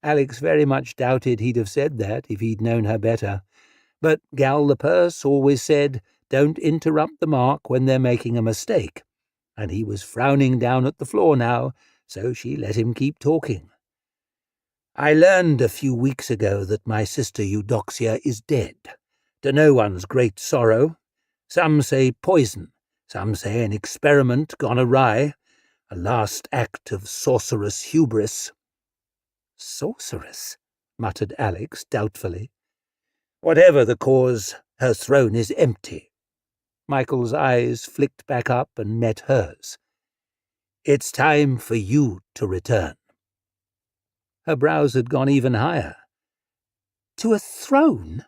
Speaker 1: Alex very much doubted he'd have said that if he'd known her better. But Gal the Purse always said, don't interrupt the mark when they're making a mistake. And he was frowning down at the floor now, so she let him keep talking. I learned a few weeks ago that my sister Eudoxia is dead, to no one's great sorrow. Some say poison, some say an experiment gone awry, a last act of sorceress hubris. Sorceress? Muttered Alex doubtfully. Whatever the cause, her throne is empty. Michael's eyes flicked back up and met hers. It's time for you to return. Her brows had gone even higher. To a throne?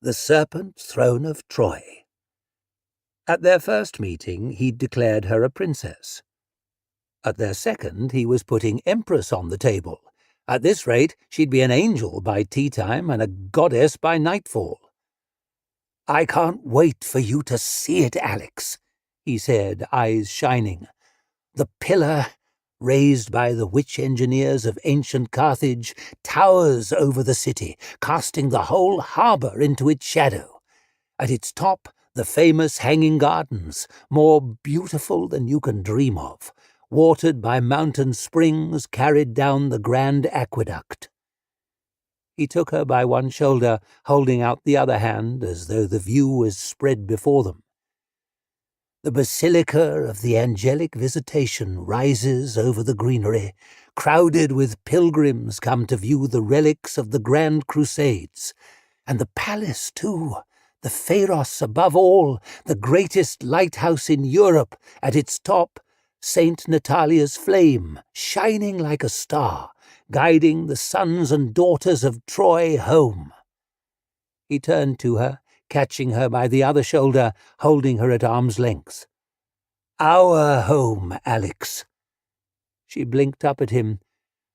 Speaker 1: The serpent throne of Troy. At their first meeting, he'd declared her a princess. At their second, he was putting empress on the table. At this rate, she'd be an angel by tea-time and a goddess by nightfall. I can't wait for you to see it, Alex, he said, eyes shining. The pillar, raised by the witch engineers of ancient Carthage, towers over the city, casting the whole harbour into its shadow. At its top, the famous hanging gardens, more beautiful than you can dream of, watered by mountain springs carried down the grand aqueduct. He took her by one shoulder, holding out the other hand as though the view was spread before them. The Basilica of the Angelic Visitation rises over the greenery, crowded with pilgrims come to view the relics of the Grand Crusades. And the palace, too, the Pharos above all, the greatest lighthouse in Europe, at its top, Saint Natalia's flame, shining like a star, guiding the sons and daughters of Troy home. He turned to her, catching her by the other shoulder, holding her at arm's length. Our home, Alex. She blinked up at him.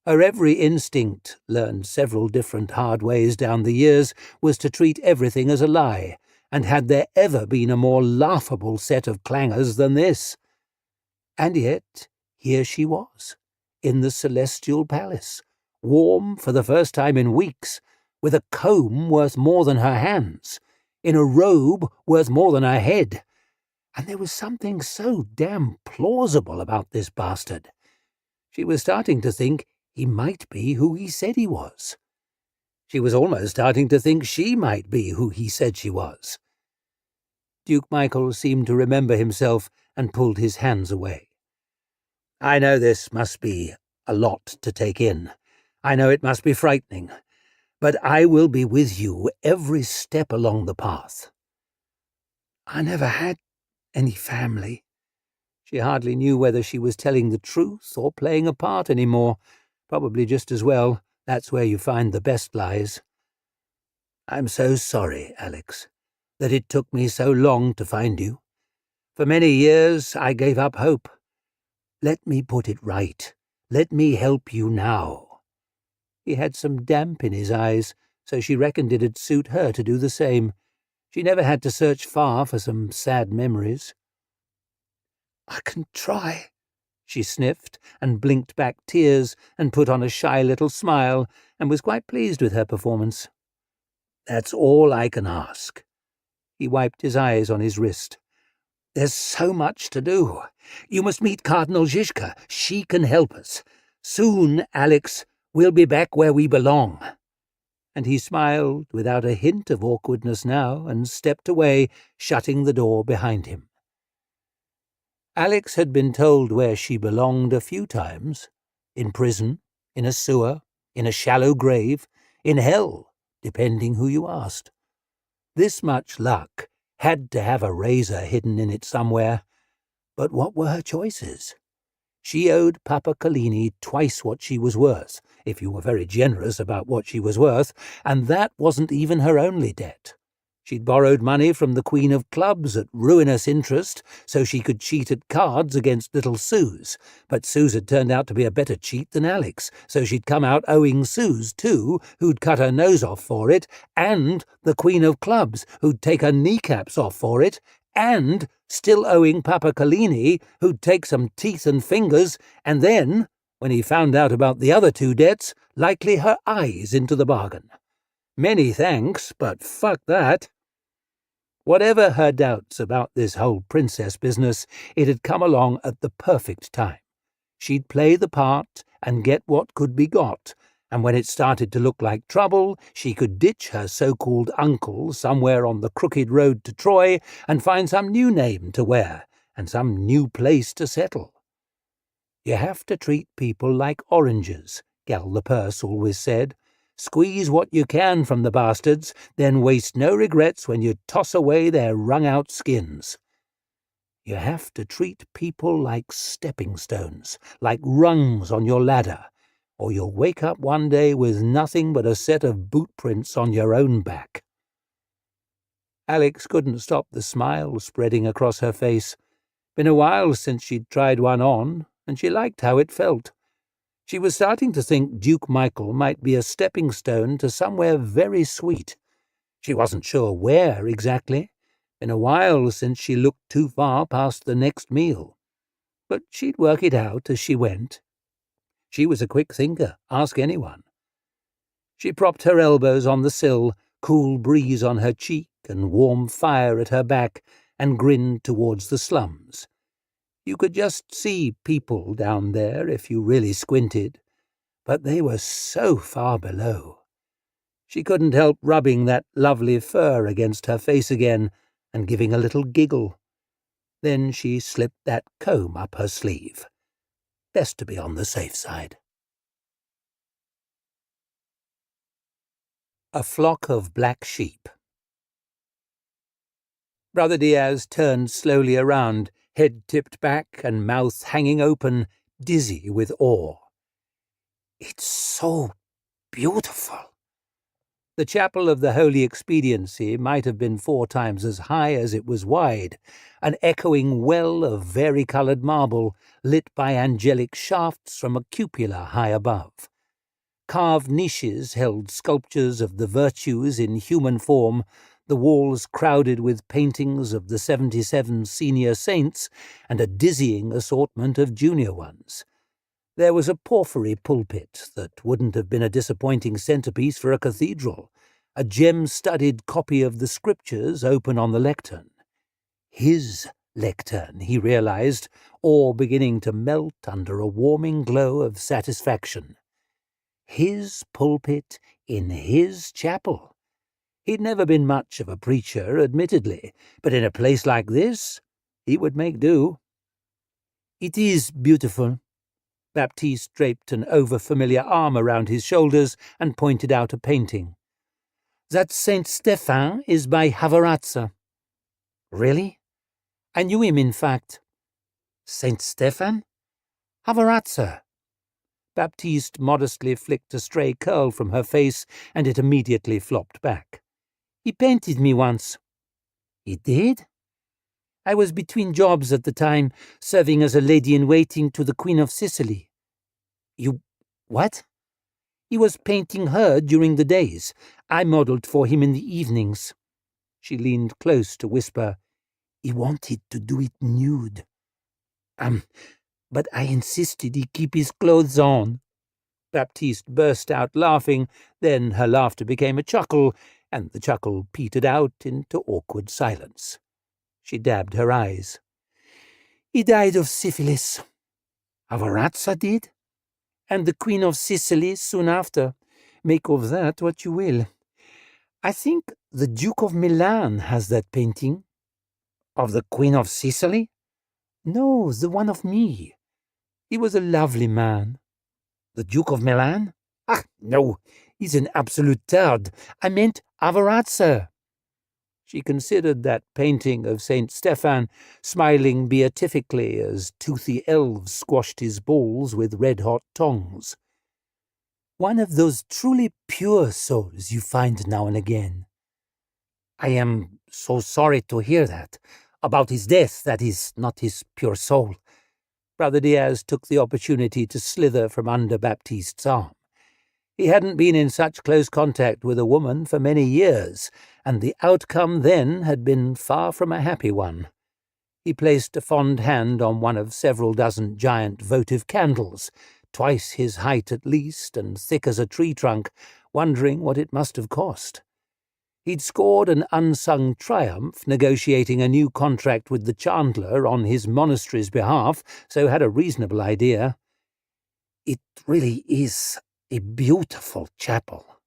Speaker 1: Her every instinct, learned several different hard ways down the years, was to treat everything as a lie, and had there ever been a more laughable set of clangers than this? And yet, here she was, in the celestial palace, warm for the first time in weeks, with a comb worth more than her hands, in a robe worth more than her head. And there was something so damn plausible about this bastard. She was starting to think he might be who he said he was. She was almost starting to think she might be who he said she was. Duke Michael seemed to remember himself and pulled his hands away. "I know this must be a lot to take in. I know it must be frightening. But I will be with you every step along the path." "I never had any family." She hardly knew whether she was telling the truth or playing a part any more. Probably just as well. That's where you find the best lies. "I'm so sorry, Alex, that it took me so long to find you. For many years I gave up hope. Let me put it right. Let me help you now." He had some damp in his eyes, so she reckoned it'd suit her to do the same. She never had to search far for some sad memories. "I can try," she sniffed, and blinked back tears, and put on a shy little smile, and was quite pleased with her performance. "That's all I can ask." He wiped his eyes on his wrist. "There's so much to do. You must meet Cardinal Zizka. She can help us. Soon, Alex, we'll be back where we belong." And he smiled without a hint of awkwardness now, and stepped away, shutting the door behind him. Alex had been told where she belonged a few times. In prison, in a sewer, in a shallow grave, in hell, depending who you asked. This much luck had to have a razor hidden in it somewhere. But what were her choices? She owed Papa Collini twice what she was worth, if you were very generous about what she was worth, and that wasn't even her only debt. She'd borrowed money from the Queen of Clubs at ruinous interest so she could cheat at cards against little Suze, but Suze had turned out to be a better cheat than Alex, so she'd come out owing Suze too, who'd cut her nose off for it, and the Queen of Clubs, who'd take her kneecaps off for it, and still owing Papa Collini, who'd take some teeth and fingers, and then, when he found out about the other two debts, likely her eyes into the bargain. Many thanks, but fuck that. Whatever her doubts about this whole princess business, it had come along at the perfect time. She'd play the part and get what could be got, and when it started to look like trouble, she could ditch her so-called uncle somewhere on the crooked road to Troy and find some new name to wear and some new place to settle. "You have to treat people like oranges," Gal the Purse always said. "Squeeze what you can from the bastards, then waste no regrets when you toss away their wrung-out skins. You have to treat people like stepping stones, like rungs on your ladder, or you'll wake up one day with nothing but a set of boot prints on your own back." Alex couldn't stop the smile spreading across her face. Been a while since she'd tried one on, and she liked how it felt. She was starting to think Duke Michael might be a stepping stone to somewhere very sweet. She wasn't sure where exactly. Been a while since she looked too far past the next meal. But she'd work it out as she went. She was a quick thinker, ask anyone. She propped her elbows on the sill, cool breeze on her cheek and warm fire at her back, and grinned towards the slums. You could just see people down there if you really squinted, but they were so far below. She couldn't help rubbing that lovely fur against her face again and giving a little giggle. Then she slipped that comb up her sleeve. Best to be on the safe side. A flock of black sheep. Brother Diaz turned slowly around, head tipped back and mouth hanging open, dizzy with awe. "It's so beautiful." The chapel of the Holy Expediency might have been 4 times as high as it was wide, an echoing well of vari-coloured marble lit by angelic shafts from a cupola high above. Carved niches held sculptures of the virtues in human form, the walls crowded with paintings of the 77 senior saints and a dizzying assortment of junior ones. There was a porphyry pulpit that wouldn't have been a disappointing centrepiece for a cathedral, a gem-studded copy of the Scriptures open on the lectern. His lectern, he realized, all beginning to melt under a warming glow of satisfaction. His pulpit in his chapel. He'd never been much of a preacher, admittedly, but in a place like this, he would make do. "It is beautiful." Baptiste draped an over-familiar arm around his shoulders and pointed out a painting. "That Saint Stephen is by Havarazza." "Really? I knew him, in fact." "Saint Stephen? Havarazza." Baptiste modestly flicked a stray curl from her face, and it immediately flopped back. "He painted me once." "He did?" "I was between jobs at the time, serving as a lady-in-waiting to the Queen of Sicily." "You... what?" "He was painting her during the days. I modelled for him in the evenings." She leaned close to whisper, "He wanted to do it nude. But I insisted he keep his clothes on." Baptiste burst out laughing, then her laughter became a chuckle, and the chuckle petered out into awkward silence. She dabbed her eyes. "He died of syphilis." "Havarazza did?" "And the Queen of Sicily soon after. Make of that what you will. I think the Duke of Milan has that painting." "Of the Queen of Sicily?" "No, the one of me. He was a lovely man." "The Duke of Milan?" "Ah, no, he's an absolute turd. I meant Havarazza." She considered that painting of Saint Stephen, smiling beatifically as toothy elves squashed his balls with red-hot tongs. "One of those truly pure souls you find now and again." "I am so sorry to hear that. About his death, that is, not his pure soul." Brother Diaz took the opportunity to slither from under Baptiste's arm. He hadn't been in such close contact with a woman for many years, and the outcome then had been far from a happy one. He placed a fond hand on one of several dozen giant votive candles, twice his height at least and thick as a tree trunk, wondering what it must have cost. He'd scored an unsung triumph negotiating a new contract with the Chandler on his monastery's behalf, so had a reasonable idea. "It really is a beautiful chapel."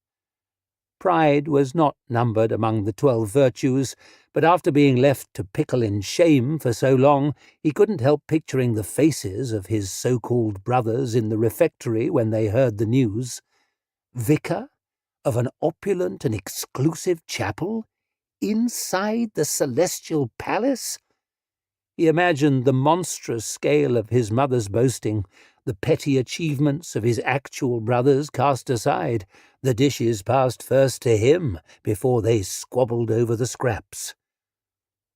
Speaker 1: Pride was not numbered among the 12 virtues, but after being left to pickle in shame for so long, he couldn't help picturing the faces of his so-called brothers in the refectory when they heard the news. Vicar of an opulent and exclusive chapel inside the celestial palace? He imagined the monstrous scale of his mother's boasting, the petty achievements of his actual brothers cast aside, the dishes passed first to him before they squabbled over the scraps.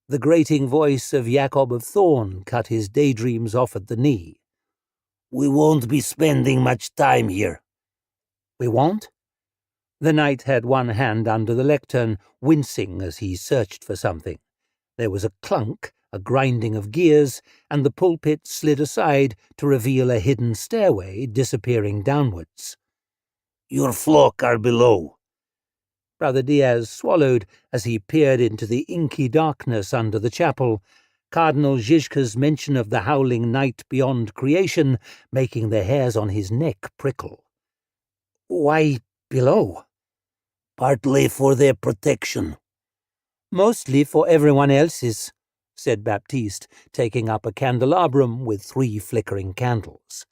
Speaker 1: The grating voice of Jacob of Thorn cut his daydreams off at the knee. "We won't be spending much time here." "We won't?" The knight had one hand under the lectern, wincing as he searched for something. There was a clunk, a grinding of gears, and the pulpit slid aside to reveal a hidden stairway disappearing downwards. "Your flock are below." Brother Diaz swallowed as he peered into the inky darkness under the chapel, Cardinal Zizka's mention of the howling night beyond creation making the hairs on his neck prickle. "Why below?" "Partly for their protection." "Mostly for everyone else's," said Baptiste, taking up a candelabrum with 3 flickering candles.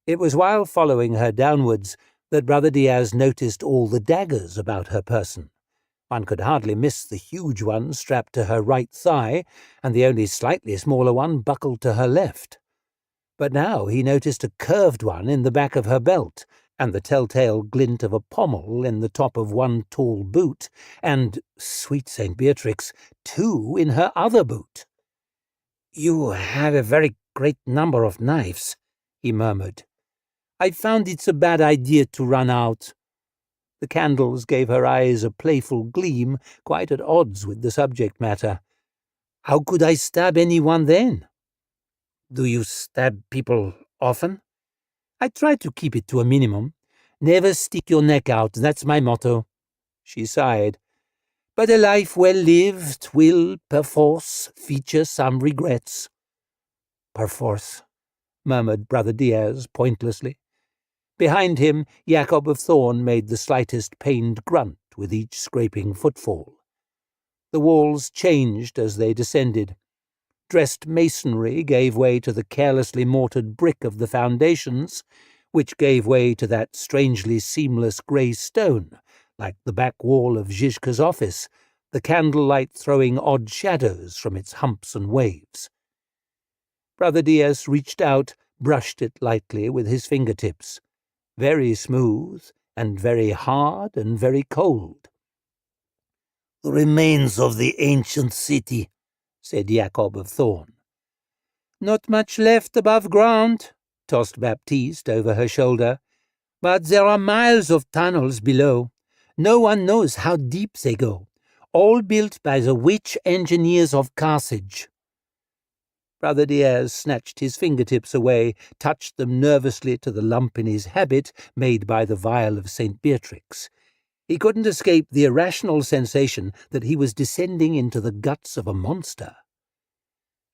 Speaker 1: It was while following her downwards that Brother Diaz noticed all the daggers about her person. One could hardly miss the huge one strapped to her right thigh, and the only slightly smaller one buckled to her left. But now he noticed a curved one in the back of her belt, and the telltale glint of a pommel in the top of one tall boot, and, sweet St. Beatrix, 2 in her other boot. "You have a very great number of knives," he murmured. "I found it's a bad idea to run out." The candles gave her eyes a playful gleam, quite at odds with the subject matter. "How could I stab anyone then?" "Do you stab people often?" I try to keep it to a minimum. Never stick your neck out, that's my motto." She sighed. "But a life well lived will, perforce, feature some regrets." "Perforce," murmured Brother Diaz pointlessly. Behind him, Jacob of Thorn made the slightest pained grunt with each scraping footfall. The walls changed as they descended. Dressed masonry gave way to the carelessly mortared brick of the foundations, which gave way to that strangely seamless grey stone, like the back wall of Zizka's office, the candlelight throwing odd shadows from its humps and waves. Brother Diaz reached out, brushed it lightly with his fingertips. Very smooth, and very hard, and very cold. "The remains of the ancient city," said Jacob of Thorn. "Not much left above ground," tossed Baptiste over her shoulder, "but there are miles of tunnels below. No one knows how deep they go, all built by the witch engineers of Carthage." Brother Diaz snatched his fingertips away, touched them nervously to the lump in his habit made by the vial of St. Beatrix. He couldn't escape the irrational sensation that he was descending into the guts of a monster.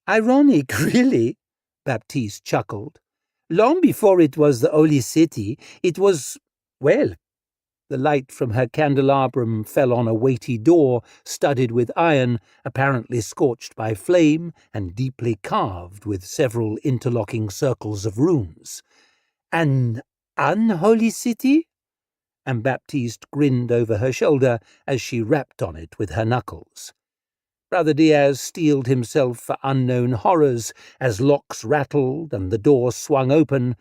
Speaker 1: "Ironic, really," Baptiste chuckled. "Long before it was the Holy City, it was, well—" The light from her candelabrum fell on a weighty door studded with iron, apparently scorched by flame and deeply carved with several interlocking circles of runes. "An unholy city?" And Baptiste grinned over her shoulder as she rapped on it with her knuckles. Brother Diaz steeled himself for unknown horrors as locks rattled and the door swung open,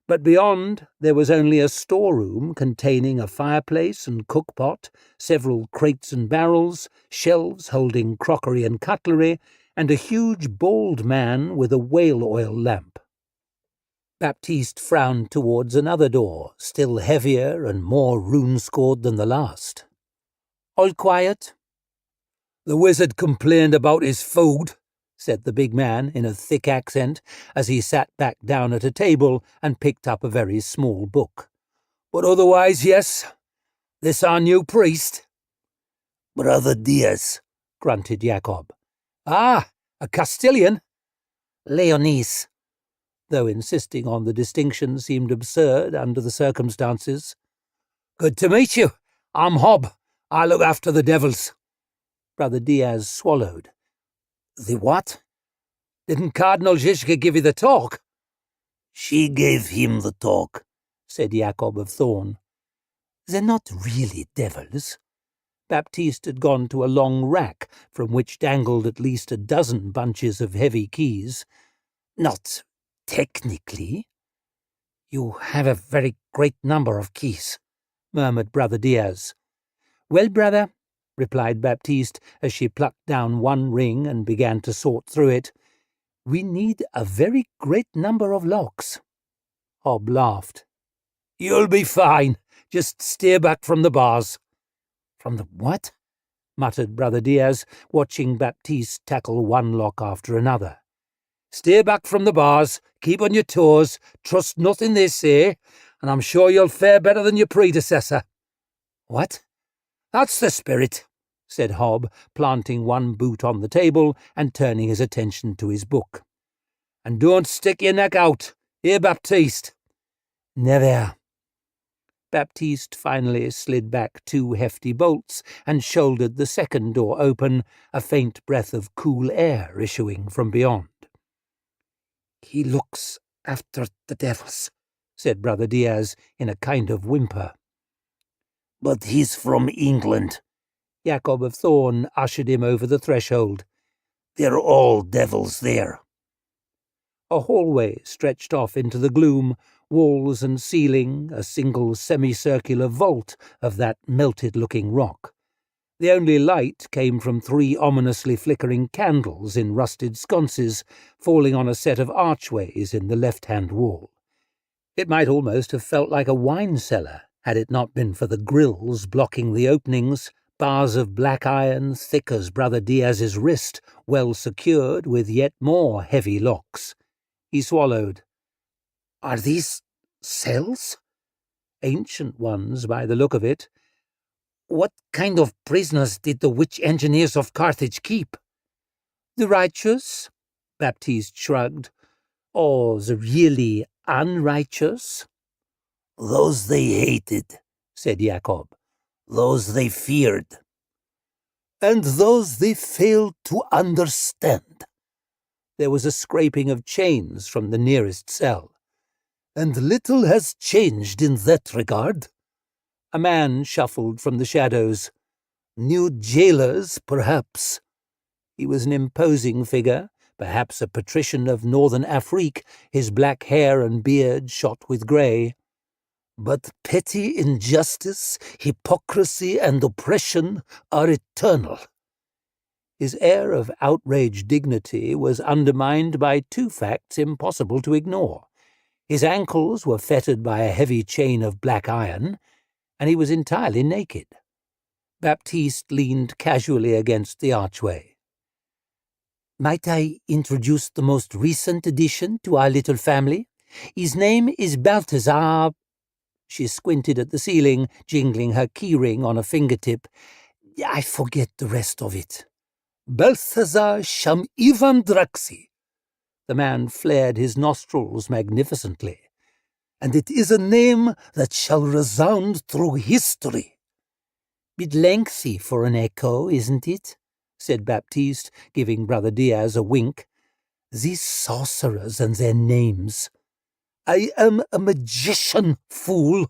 Speaker 1: but beyond there was only a storeroom containing a fireplace and cookpot, several crates and barrels, shelves holding crockery and cutlery, and a huge bald man with a whale oil lamp. Baptiste frowned towards another door, still heavier and more rune-scored than the last. "All quiet?" "The wizard complained about his food," said the big man in a thick accent as he sat back down at a table and picked up a very small book. "But otherwise, yes. This our new priest." "Brother Diaz," grunted Jacob. "Ah, a Castilian?" "Leonese," though insisting on the distinction seemed absurd under the circumstances. "Good to meet you. I'm Hob. I look after the devils." Brother Diaz swallowed. "The what?" "Didn't Cardinal Zizka give you the talk?" "She gave him the talk," said Jacob of Thorn. "They're not really devils." Baptiste had gone to a long rack from which dangled at least a dozen bunches of heavy keys. "Not technically." "You have a very great number of keys," murmured Brother Diaz. "Well, brother," replied Baptiste as she plucked down one ring and began to sort through it, "we need a very great number of locks." Hob laughed. "You'll be fine. Just steer back from the bars." "From the what?" muttered Brother Diaz, watching Baptiste tackle one lock after another. "Steer back from the bars, keep on your toes, trust nothing they say, and I'm sure you'll fare better than your predecessor." "What?" "That's the spirit," said Hob, planting one boot on the table and turning his attention to his book. "And don't stick your neck out. Here, Baptiste." "Never." Baptiste finally slid back 2 hefty bolts and shouldered the second door open, a faint breath of cool air issuing from beyond. "He looks after the devils," said Brother Diaz in a kind of whimper. "But he's from England." Jacob of Thorn ushered him over the threshold. "They're all devils there." A hallway stretched off into the gloom, walls and ceiling, a single semicircular vault of that melted-looking rock. The only light came from 3 ominously flickering candles in rusted sconces, falling on a set of archways in the left-hand wall. It might almost have felt like a wine cellar, had it not been for the grills blocking the openings, bars of black iron thick as Brother Diaz's wrist, well secured with yet more heavy locks. He swallowed. "Are these Cells? Ancient ones, by the look of it. What kind of prisoners did the witch engineers of Carthage keep? The righteous? Baptiste shrugged. Or the really unrighteous? Those they hated, said Jacob. Those they feared. And those they failed to understand. There was a scraping of chains from the nearest cell. And little has changed in that regard. A man shuffled from the shadows. New jailers, perhaps. He was an imposing figure, perhaps a patrician of northern Afrique, his black hair and beard shot with grey. But petty injustice, hypocrisy, and oppression are eternal. His air of outraged dignity was undermined by two facts impossible to ignore. His ankles were fettered by a heavy chain of black iron, and he was entirely naked. Baptiste leaned casually against the archway. Might I introduce the most recent addition to our little family? His name is Balthazar. She squinted at the ceiling, jingling her keyring on a fingertip. I forget the rest of it. Balthazar Sham-Ivan-Draxi. The man flared his nostrils magnificently. And it is a name that shall resound through history. Bit lengthy for an echo, isn't it? Said Baptiste, giving Brother Diaz a wink. These sorcerers and their names. I am a magician, fool.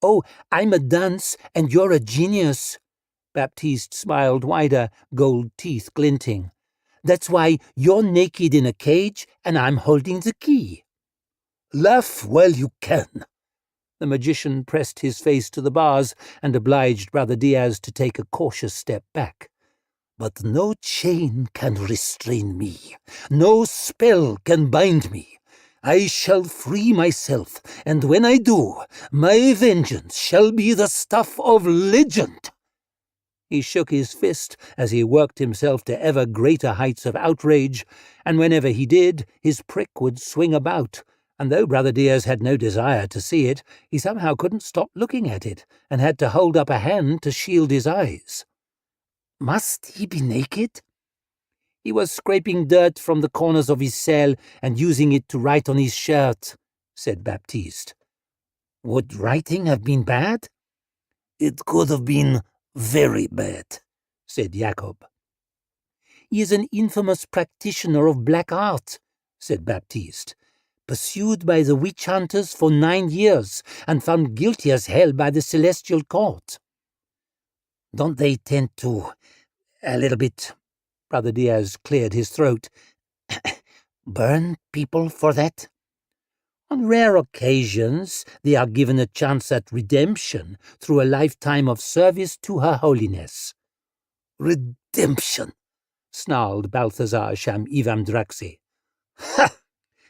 Speaker 1: Oh, I'm a dunce, and you're a genius. Baptiste smiled wider, gold teeth glinting. That's why you're naked in a cage, and I'm holding the key. Laugh while you can. The magician pressed his face to the bars and obliged Brother Diaz to take a cautious step back. But no chain can restrain me. No spell can bind me. I shall free myself, and when I do, my vengeance shall be the stuff of legend. He shook his fist as he worked himself to ever greater heights of outrage, and whenever he did, his prick would swing about, and though Brother Diaz had no desire to see it, he somehow couldn't stop looking at it, and had to hold up a hand to shield his eyes. Must he be naked? He was scraping dirt from the corners of his cell and using it to write on his shirt, said Baptiste. Would writing have been bad? It could have been very bad, said Jacob. He is an infamous practitioner of black art, said Baptiste, pursued by the witch hunters for 9 years and found guilty as hell by the celestial court. Don't they tend to, a little bit, Brother Diaz cleared his throat, burn people for that? On rare occasions, they are given a chance at redemption through a lifetime of service to Her Holiness. Redemption, snarled Balthazar Sham-Ivan-Draxi. Ha!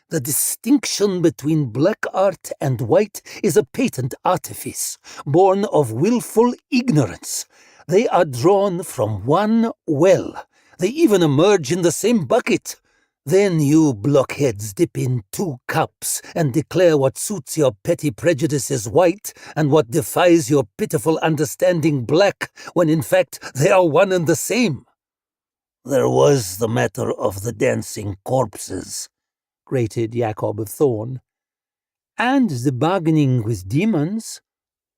Speaker 1: The distinction between black art and white is a patent artifice, born of willful ignorance. They are drawn from one well. They even emerge in the same bucket. Then you blockheads dip in 2 cups and declare what suits your petty prejudices white and what defies your pitiful understanding black, when in fact they are one and the same. There was the matter of the dancing corpses, grated Jacob of Thorn. And the bargaining with demons,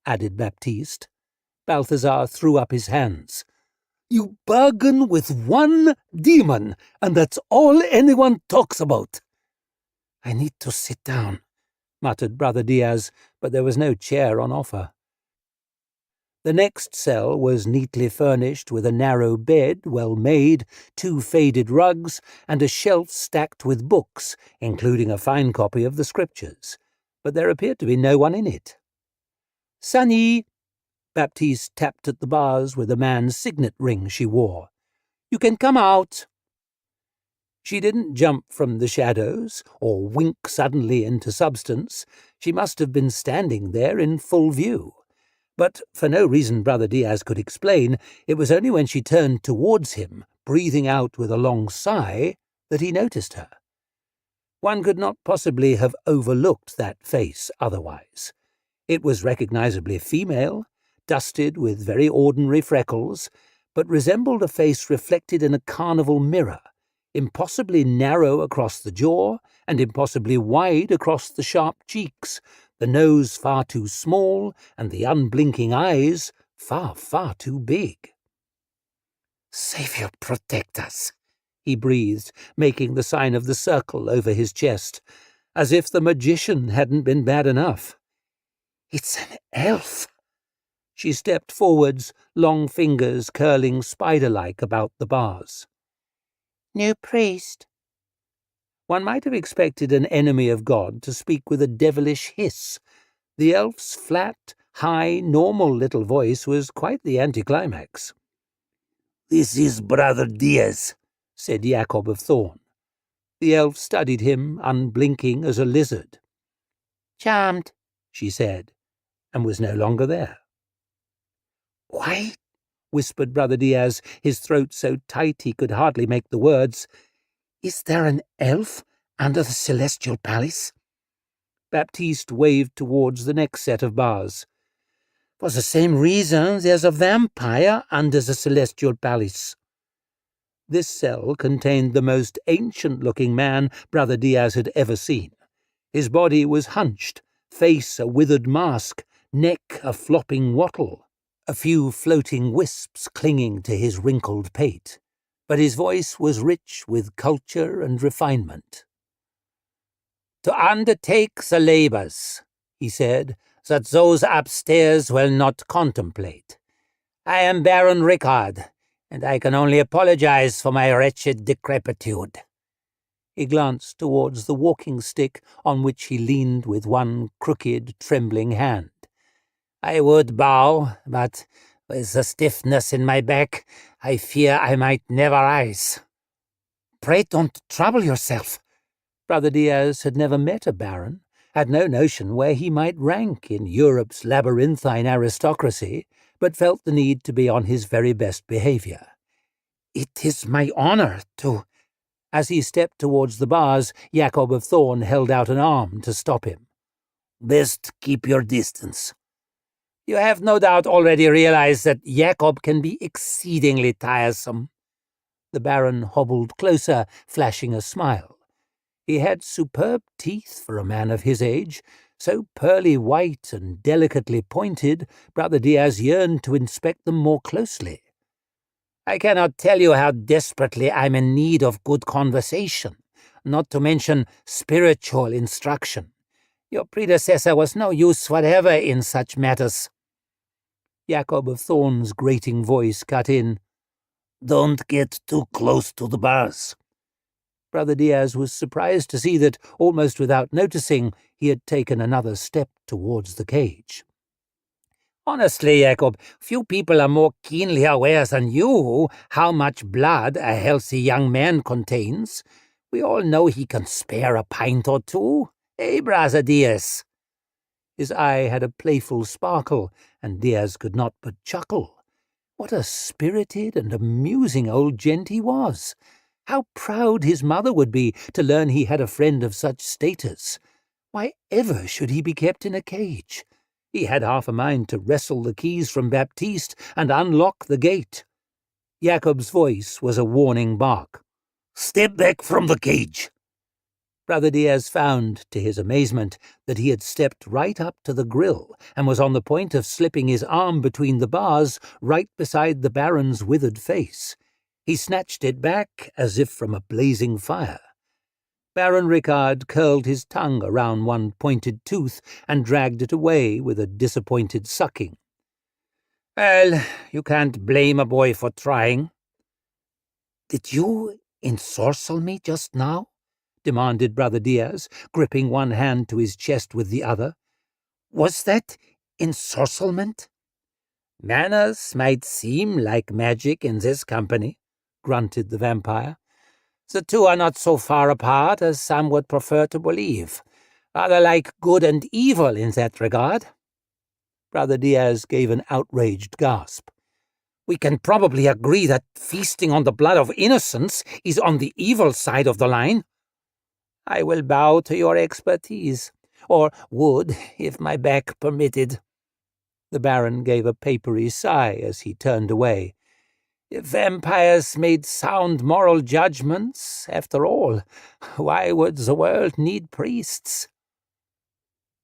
Speaker 1: added Baptiste. Balthazar threw up his hands. You bargain with one demon, and that's all anyone talks about. I need to sit down, muttered Brother Diaz, but there was no chair on offer. The next cell was neatly furnished with a narrow bed, well made, 2 faded rugs, and a shelf stacked with books, including a fine copy of the Scriptures. But there appeared to be no one in it. Sonny! Baptiste tapped at the bars with a man's signet ring she wore. You can come out. She didn't jump from the shadows or wink suddenly into substance. She must have been standing there in full view. But for no reason Brother Diaz could explain, it was only when she turned towards him, breathing out with a long sigh, that he noticed her. One could not possibly have overlooked that face otherwise. It was recognizably female, dusted with very ordinary freckles, but resembled a face reflected in a carnival mirror, impossibly narrow across the jaw and impossibly wide across the sharp cheeks, the nose far too small and the unblinking eyes far, far too big. "Saviour protect us," he breathed, making the sign of the circle over his chest, as if the magician hadn't been bad enough. "It's an elf." She stepped forwards, long fingers curling spider-like about the bars. "New priest." One might have expected an enemy of God to speak with a devilish hiss. The elf's flat, high, normal little voice was quite the anticlimax. "This is Brother Diaz," said Jacob of Thorn. The elf studied him, unblinking as a lizard. "Charmed," she said, and was no longer there. "Why," whispered Brother Diaz, his throat so tight he could hardly make the words, "is there an elf under the celestial palace?" Baptiste waved towards the next set of bars. "For the same reason there's a vampire under the celestial palace." This cell contained the most ancient-looking man Brother Diaz had ever seen. His body was hunched, face a withered mask, neck a flopping wattle, a few floating wisps clinging to his wrinkled pate. But his voice was rich with culture and refinement. "To undertake the labours," he said, "that those upstairs will not contemplate. I am Baron Rickard, and I can only apologize for my wretched decrepitude." He glanced towards the walking stick on which he leaned with one crooked, trembling hand. "I would bow, but with the stiffness in my back, I fear I might never rise." "Pray don't trouble yourself." Brother Diaz had never met a baron, had no notion where he might rank in Europe's labyrinthine aristocracy, but felt the need to be on his very best behaviour. "It is my honour to—" As he stepped towards the bars, Jacob of Thorn held out an arm to stop him. "Best keep your distance. You have no doubt already realized that Jacob can be exceedingly tiresome." The Baron hobbled closer, flashing a smile. He had superb teeth for a man of his age, so pearly white and delicately pointed, Brother Diaz yearned to inspect them more closely. "I cannot tell you how desperately I'm in need of good conversation, not to mention spiritual instruction. Your predecessor was no use whatever in such matters." Jacob of Thorn's grating voice cut in. "Don't get too close to the bars." Brother Diaz was surprised to see that, almost without noticing, he had taken another step towards the cage. "Honestly, Jacob, few people are more keenly aware than you how much blood a healthy young man contains. We all know he can spare a pint or two. Eh, Brother Diaz?" His eye had a playful sparkle, and Diaz could not but chuckle. What a spirited and amusing old gent he was! How proud his mother would be to learn he had a friend of such status. Why ever should he be kept in a cage? He had half a mind to wrestle the keys from Baptiste and unlock the gate. Jacob's voice was a warning bark. "Step back from the cage." Brother Diaz found, to his amazement, that he had stepped right up to the grill and was on the point of slipping his arm between the bars right beside the Baron's withered face. He snatched it back as if from a blazing fire. Baron Rickard curled his tongue around one pointed tooth and dragged it away with a disappointed sucking. "Well, you can't blame a boy for trying." "Did you ensorcel me just now?" demanded Brother Diaz, gripping one hand to his chest with the other. "Was that ensorcelment?" "Manners might seem like magic in this company," grunted the vampire. "The two are not so far apart as some would prefer to believe. Rather like good and evil in that regard." Brother Diaz gave an outraged gasp. "We can probably agree that feasting on the blood of innocents is on the evil side of the line." I will bow to your expertise, or would if my back permitted." The Baron gave a papery sigh as he turned away. "If vampires made sound moral judgments, after all, why would the world need priests?"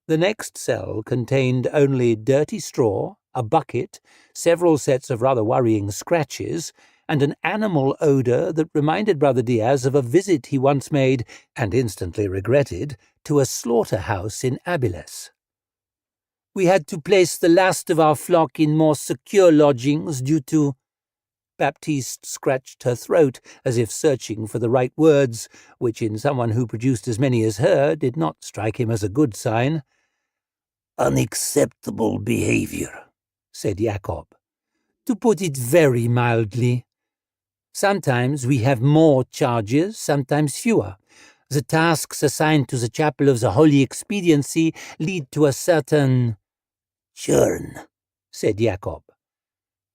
Speaker 1: The next cell contained only dirty straw, a bucket, several sets of rather worrying scratches, and an animal odour that reminded Brother Diaz of a visit he once made, and instantly regretted, to a slaughterhouse in Abyles. "We had to place the last of our flock in more secure lodgings due to—" Baptiste scratched her throat as if searching for the right words, which in someone who produced as many as her did not strike him as a good sign. "Unacceptable behavior," said Jacob. "To put it very mildly. Sometimes we have more charges, sometimes fewer. The tasks assigned to the Chapel of the Holy Expediency lead to a certain churn," said Jacob.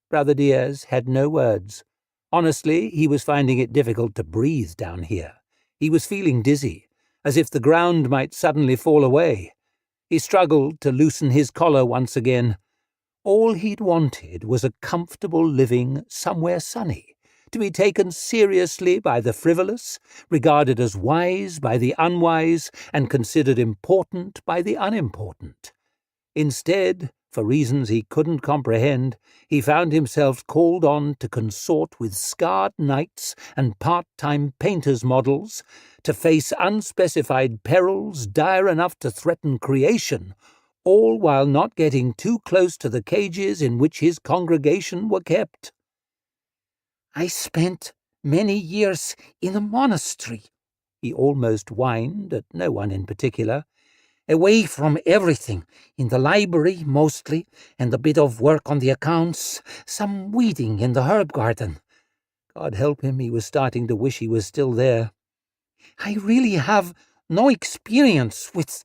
Speaker 1: Brother Diaz had no words. Honestly, he was finding it difficult to breathe down here. He was feeling dizzy, as if the ground might suddenly fall away. He struggled to loosen his collar once again. All he'd wanted was a comfortable living somewhere sunny, to be taken seriously by the frivolous, regarded as wise by the unwise, and considered important by the unimportant. Instead, for reasons he couldn't comprehend, he found himself called on to consort with scarred knights and part-time painters' models, to face unspecified perils dire enough to threaten creation, all while not getting too close to the cages in which his congregation were kept. "I spent many years in a monastery," he almost whined at no one in particular, "away from everything, in the library mostly, and a bit of work on the accounts, some weeding in the herb garden." God help him, he was starting to wish he was still there. "I really have no experience with—"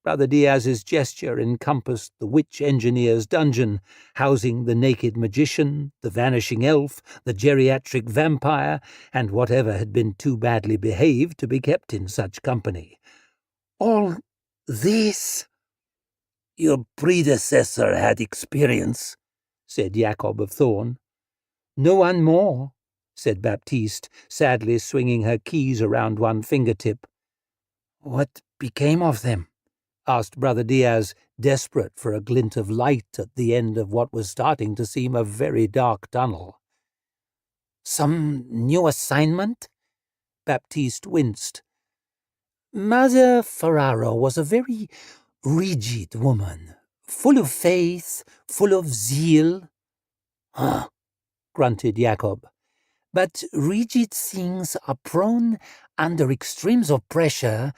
Speaker 1: Brother Diaz's gesture encompassed the witch engineer's dungeon, housing the naked magician, the vanishing elf, the geriatric vampire, and whatever had been too badly behaved to be kept in such company. "All this—" "Your predecessor had experience," said Jacob of Thorn. "No one more," said Baptiste, sadly swinging her keys around one fingertip. "What became of them?" asked Brother Diaz, desperate for a glint of light at the end of what was starting to seem a very dark tunnel. "Some new assignment?" Baptiste winced. "Mother Ferraro was a very rigid woman, full of faith, full of zeal." "Huh," grunted Jacob. "But rigid things are prone, under extremes of pressure,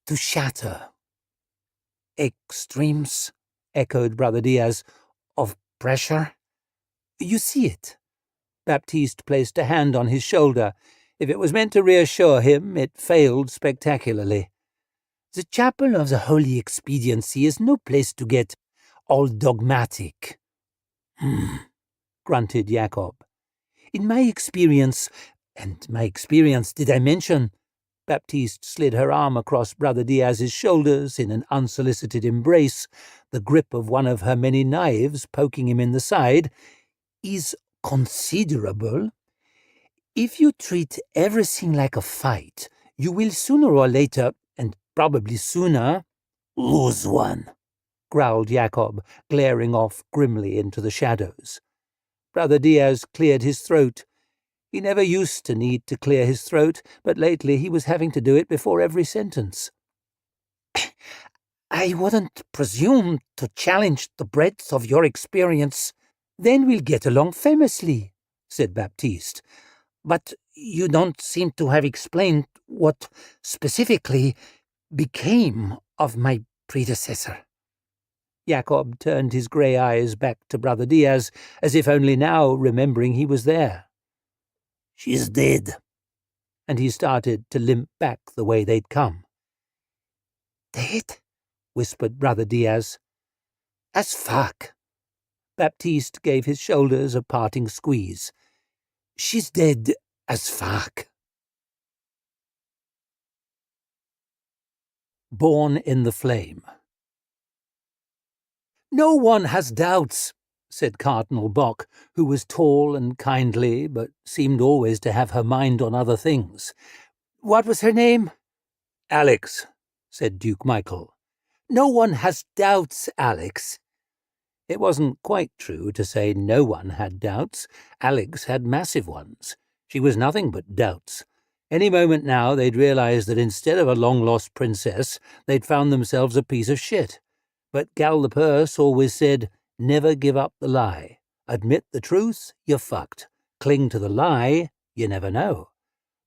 Speaker 1: to shatter." "Extremes," echoed Brother Diaz, "of pressure? You see it." Baptiste placed a hand on his shoulder. If it was meant to reassure him, it failed spectacularly. "The Chapel of the Holy Expediency is no place to get all dogmatic." Grunted Jacob. "In my experience, and my experience did I mention?" Baptiste slid her arm across Brother Diaz's shoulders in an unsolicited embrace, the grip of one of her many knives poking him in the side, "is considerable. If you treat everything like a fight, you will sooner or later, and probably sooner, lose one," growled Jacob, glaring off grimly into the shadows. Brother Diaz cleared his throat. He never used to need to clear his throat, but lately he was having to do it before every sentence. "I wouldn't presume to challenge the breadth of your experience. Then we'll get along famously," said Baptiste. "But you don't seem to have explained what specifically became of my predecessor." Jacob turned his grey eyes back to Brother Diaz, as if only now remembering he was there. "She's dead," and he started to limp back the way they'd come. "Dead?" whispered Brother Diaz. "As fuck." Baptiste gave his shoulders a parting squeeze. "She's dead as fuck." Born in the Flame. "No one has doubts," said Cardinal Bock, who was tall and kindly, but seemed always to have her mind on other things. "What was her name?" "Alex," said Duke Michael. "No one has doubts, Alex." It wasn't quite true to say no one had doubts. Alex had massive ones. She was nothing but doubts. Any moment now they'd realize that instead of a long-lost princess, they'd found themselves a piece of shit. But Gal the Purse always said, never give up the lie. Admit the truth, you're fucked. Cling to the lie, you never know.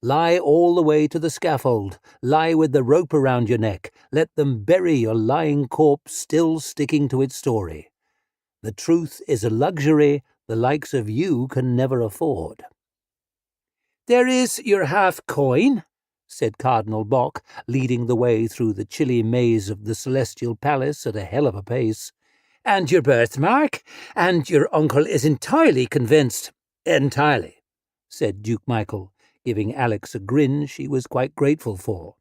Speaker 1: Lie all the way to the scaffold. Lie with the rope around your neck. Let them bury your lying corpse still sticking to its story. The truth is a luxury the likes of you can never afford. "There is your half-coin," said Cardinal Bock, leading the way through the chilly maze of the Celestial Palace at a hell of a pace. "And your birthmark, and your uncle is entirely convinced." "Entirely," said Duke Michael, giving Alex a grin she was quite grateful for.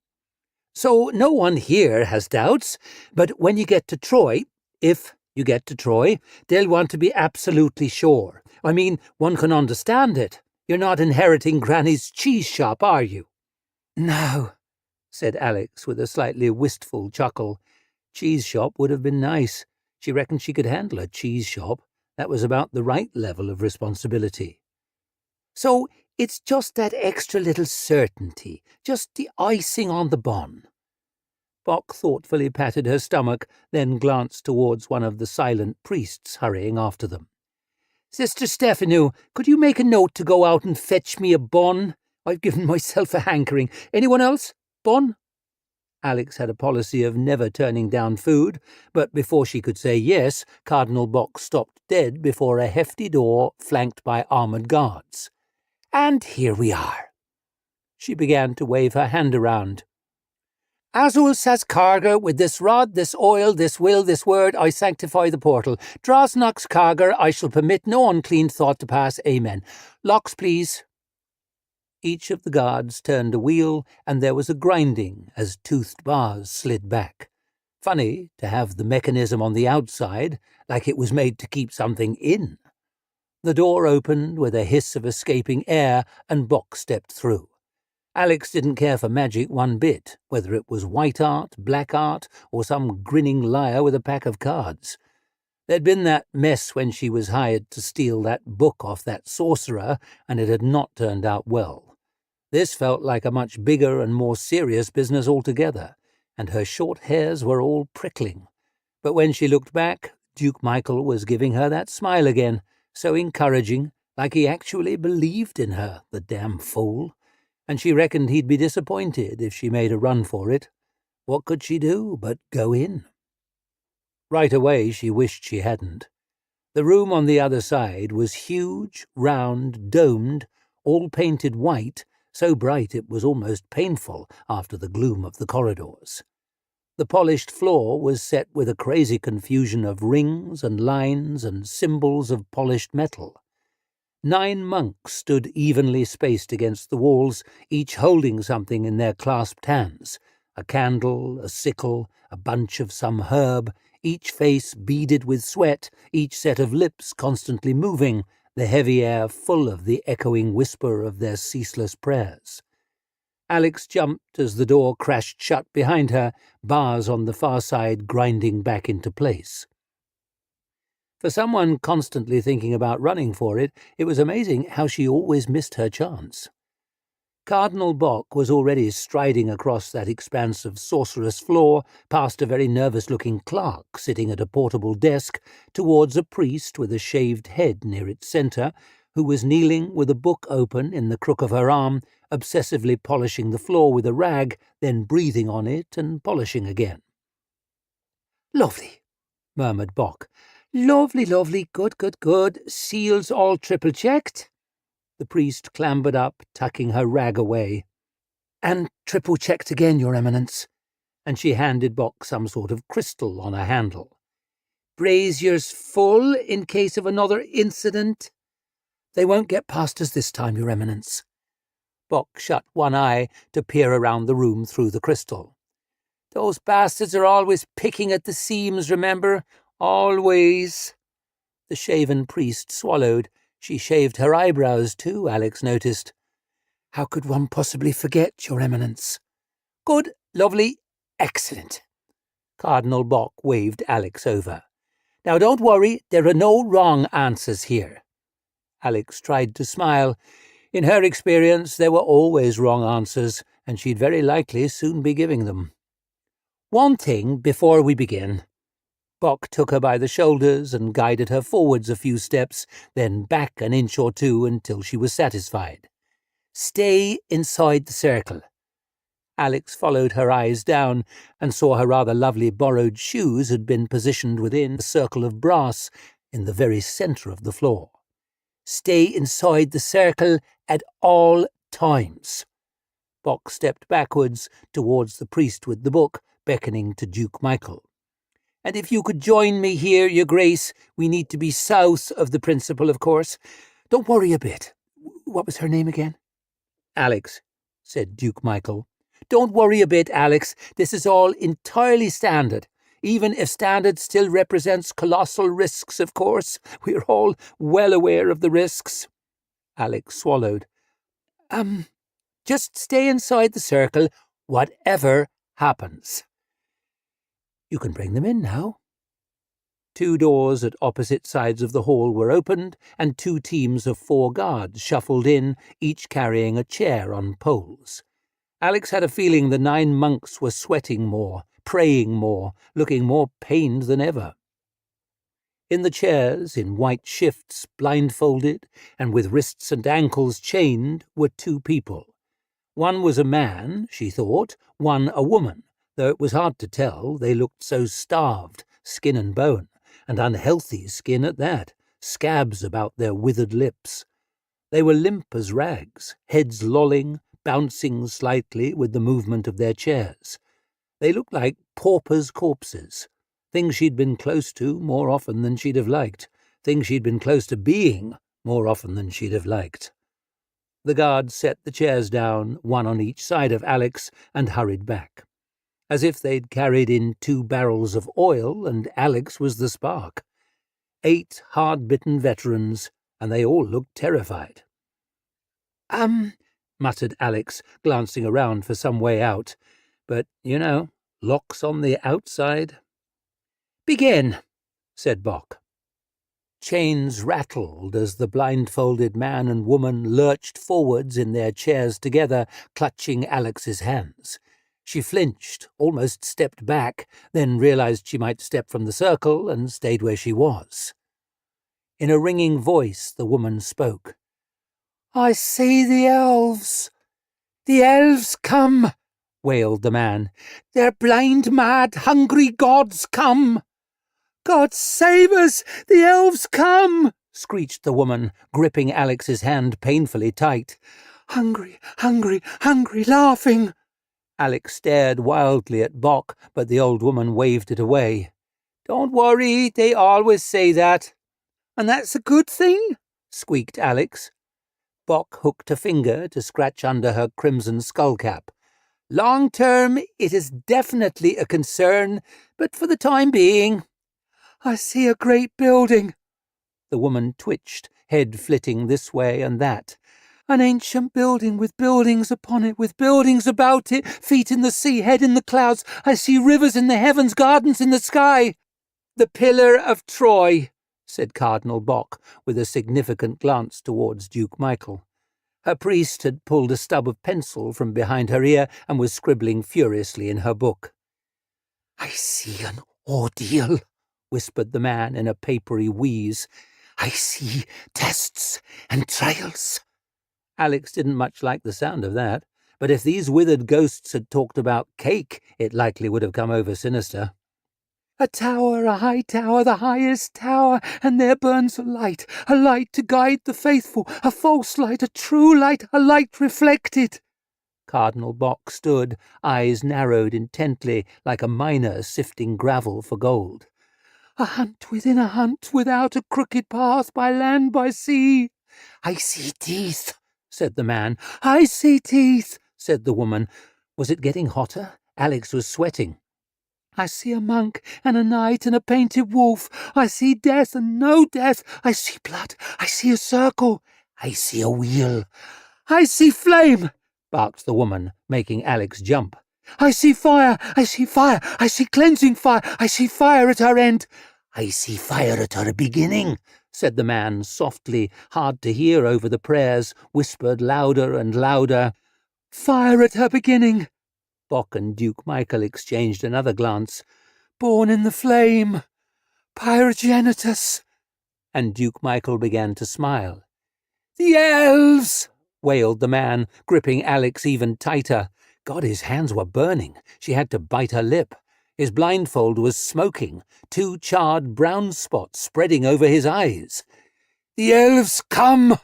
Speaker 1: "So no one here has doubts, but when you get to Troy, if you get to Troy, they'll want to be absolutely sure. I mean, one can understand it. You're not inheriting Granny's cheese shop, are you?" "No," said Alex with a slightly wistful chuckle. Cheese shop would have been nice. She reckoned she could handle a cheese shop. That was about the right level of responsibility. "So it's just that extra little certainty, just the icing on the bun." Bock thoughtfully patted her stomach, then glanced towards one of the silent priests hurrying after them. "Sister Stefanu, could you make a note to go out and fetch me a bun? I've given myself a hankering. Anyone else? Bun?" Alex had a policy of never turning down food, but before she could say yes, Cardinal Bock stopped dead before a hefty door flanked by armoured guards. "And here we are." She began to wave her hand around. "Azul says Carger, with this rod, this oil, this will, this word, I sanctify the portal. Drosnox Carger, I shall permit no unclean thought to pass. Amen. Locks, please." Each of the guards turned a wheel, and there was a grinding as toothed bars slid back. Funny to have the mechanism on the outside, like it was made to keep something in. The door opened with a hiss of escaping air, and Bock stepped through. Alex didn't care for magic one bit, whether it was white art, black art, or some grinning liar with a pack of cards. There'd been that mess when she was hired to steal that book off that sorcerer, and it had not turned out well. This felt like a much bigger and more serious business altogether, and her short hairs were all prickling. But when she looked back, Duke Michael was giving her that smile again, so encouraging, like he actually believed in her, the damn fool. And she reckoned he'd be disappointed if she made a run for it. What could she do but go in? Right away she wished she hadn't. The room on the other side was huge, round, domed, all painted white, so bright it was almost painful after the gloom of the corridors. The polished floor was set with a crazy confusion of rings and lines and symbols of polished metal. 9 monks stood evenly spaced against the walls, each holding something in their clasped hands, a candle, a sickle, a bunch of some herb, each face beaded with sweat, each set of lips constantly moving, the heavy air full of the echoing whisper of their ceaseless prayers. Alex jumped as the door crashed shut behind her, bars on the far side grinding back into place. For someone constantly thinking about running for it, it was amazing how she always missed her chance. Cardinal Bock was already striding across that expanse of sorcerous floor, past a very nervous-looking clerk sitting at a portable desk, towards a priest with a shaved head near its centre, who was kneeling with a book open in the crook of her arm, obsessively polishing the floor with a rag, then breathing on it and polishing again. "Lovely," murmured Bock. "Lovely, lovely, good, good, good. Seals all triple-checked." The priest clambered up, tucking her rag away. "And triple-checked again, Your Eminence." And she handed Bock some sort of crystal on a handle. "Braziers full in case of another incident?" "They won't get past us this time, Your Eminence." Bock shut one eye to peer around the room through the crystal. Those bastards are always picking at the seams, remember? Always. The shaven priest swallowed. She shaved her eyebrows too, Alex noticed. How could one possibly forget, Your Eminence? Good, lovely, excellent. Cardinal Bock waved Alex over. Now don't worry, there are no wrong answers here. Alex tried to smile. In her experience, there were always wrong answers, and she'd very likely soon be giving them. One thing before we begin. Bock took her by the shoulders and guided her forwards a few steps, then back an inch or two until she was satisfied. Stay inside the circle. Alex followed her eyes down and saw her rather lovely borrowed shoes had been positioned within a circle of brass in the very centre of the floor. Stay inside the circle at all times. Bock stepped backwards towards the priest with the book, beckoning to Duke Michael. And if you could join me here, Your Grace, we need to be south of the principal, of course. Don't worry a bit. What was her name again? Alex, said Duke Michael. Don't worry a bit, Alex. This is all entirely standard. Even if standard still represents colossal risks, of course. We're all well aware of the risks. Alex swallowed. Just stay inside the circle, whatever happens. You can bring them in now. 2 doors at opposite sides of the hall were opened, and 2 teams of 4 guards shuffled in, each carrying a chair on poles. Alex had a feeling the 9 monks were sweating more, praying more, looking more pained than ever. In the chairs, in white shifts, blindfolded, and with wrists and ankles chained, were 2 people. One was a man, she thought, one a woman, though it was hard to tell, they looked so starved, skin and bone, and unhealthy skin at that, scabs about their withered lips. They were limp as rags, heads lolling, bouncing slightly with the movement of their chairs. They looked like paupers' corpses, things she'd been close to more often than she'd have liked, things she'd been close to being more often than she'd have liked. The guards set the chairs down, one on each side of Alex, and hurried back, as if they'd carried in 2 barrels of oil and Alex was the spark. 8 hard-bitten veterans, and they all looked terrified. Muttered Alex, glancing around for some way out. But, locks on the outside. Begin, said Bock. Chains rattled as the blindfolded man and woman lurched forwards in their chairs together, clutching Alex's hands. She flinched, almost stepped back, then realized she might step from the circle and stayed where she was. In a ringing voice, the woman spoke. I see the elves. The elves come, wailed the man. They're blind, mad, hungry gods come. God save us! The elves come! Screeched the woman, gripping Alex's hand painfully tight. Hungry, hungry, hungry, laughing. Alex stared wildly at Bock, but the old woman waved it away. Don't worry, they always say that. And that's a good thing? Squeaked Alex. Bock hooked a finger to scratch under her crimson skullcap. Long term, it is definitely a concern, but for the time being... I see a great building. The woman twitched, head flitting this way and that. An ancient building with buildings upon it, with buildings about it, feet in the sea, head in the clouds. I see rivers in the heavens, gardens in the sky. The Pillar of Troy, said Cardinal Bock, with a significant glance towards Duke Michael. Her priest had pulled a stub of pencil from behind her ear and was scribbling furiously in her book. I see an ordeal, whispered the man in a papery wheeze. I see tests and trials. Alex didn't much like the sound of that, but if these withered ghosts had talked about cake, it likely would have come over sinister. A tower, a high tower, the highest tower, and there burns a light to guide the faithful, a false light, a true light, a light reflected. Cardinal Bock stood, eyes narrowed intently, like a miner sifting gravel for gold. A hunt within a hunt, without a crooked path, by land, by sea. I see teeth, said the man. I see teeth, said the woman. Was it getting hotter? Alex was sweating. I see a monk and a knight and a painted wolf. I see death and no death. I see blood. I see a circle. I see a wheel. I see flame, barked the woman, making Alex jump. I see fire. I see fire. I see cleansing fire. I see fire at her end. I see fire at her beginning, said the man softly, hard to hear over the prayers, whispered louder and louder. Fire at her beginning. Bock and Duke Michael exchanged another glance. Born in the flame. Pyrogenitus. And Duke Michael began to smile. The elves! Wailed the man, gripping Alex even tighter. God, his hands were burning. She had to bite her lip. His blindfold was smoking, 2 charred brown spots spreading over his eyes. The elves come!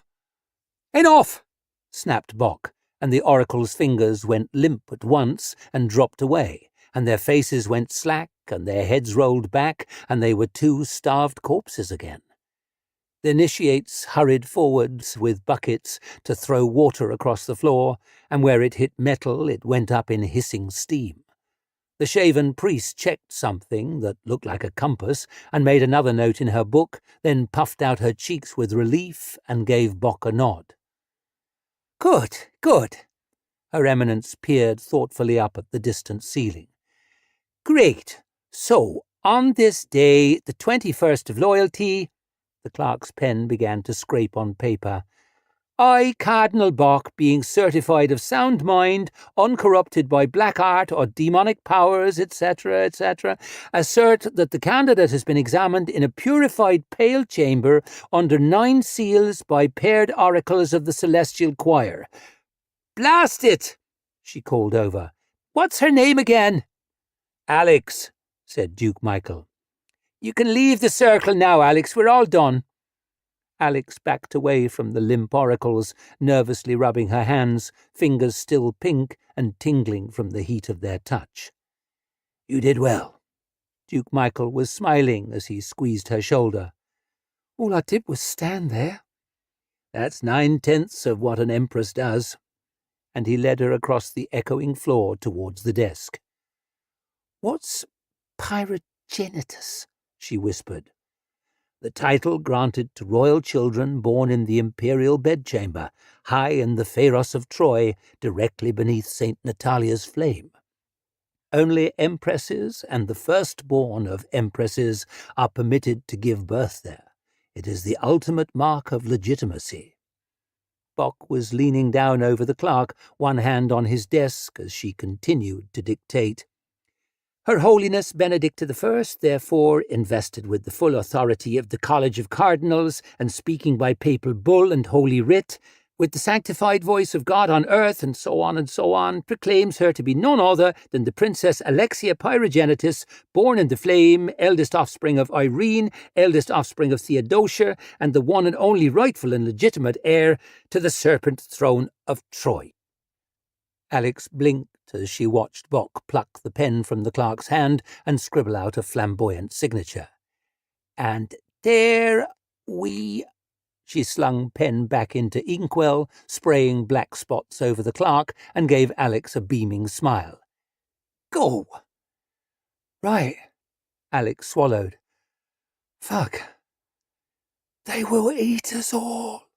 Speaker 1: Enough! Snapped Bock, and the oracle's fingers went limp at once and dropped away, and their faces went slack, and their heads rolled back, and they were 2 starved corpses again. The initiates hurried forwards with buckets to throw water across the floor, and where it hit metal it went up in hissing steam. The shaven priest checked something that looked like a compass and made another note in her book, then puffed out her cheeks with relief and gave Bock a nod. Good, good. Her Eminence peered thoughtfully up at the distant ceiling. Great. So, on this day, the 21st of loyalty, the clerk's pen began to scrape on paper. I, Cardinal Bock, being certified of sound mind, uncorrupted by black art or demonic powers, etc., etc., assert that the candidate has been examined in a purified pale chamber under 9 seals by paired oracles of the celestial choir. Blast it! She called over. What's her name again? Alex, said Duke Michael. You can leave the circle now, Alex. We're all done. Alex backed away from the limp oracles, nervously rubbing her hands, fingers still pink and tingling from the heat of their touch. You did well. Duke Michael was smiling as he squeezed her shoulder. All I did was stand there. That's 9/10 of what an empress does. And he led her across the echoing floor towards the desk. What's Pyrogenitus? She whispered. The title granted to royal children born in the imperial bedchamber, high in the Pharos of Troy, directly beneath St. Natalia's flame. Only empresses and the firstborn of empresses are permitted to give birth there. It is the ultimate mark of legitimacy. Bock was leaning down over the clerk, one hand on his desk as she continued to dictate. Her Holiness Benedict I, therefore, invested with the full authority of the College of Cardinals and speaking by papal bull and holy writ, with the sanctified voice of God on earth and so on, proclaims her to be none other than the Princess Alexia Pyrogenitus, born in the flame, eldest offspring of Irene, eldest offspring of Theodosia, and the one and only rightful and legitimate heir to the serpent throne of Troy. Alex blinked as she watched Bock pluck the pen from the clerk's hand and scribble out a flamboyant signature. And there we... She slung pen back into inkwell, spraying black spots over the clerk, and gave Alex a beaming smile. Go! Right, Alex swallowed. Fuck. They will eat us all,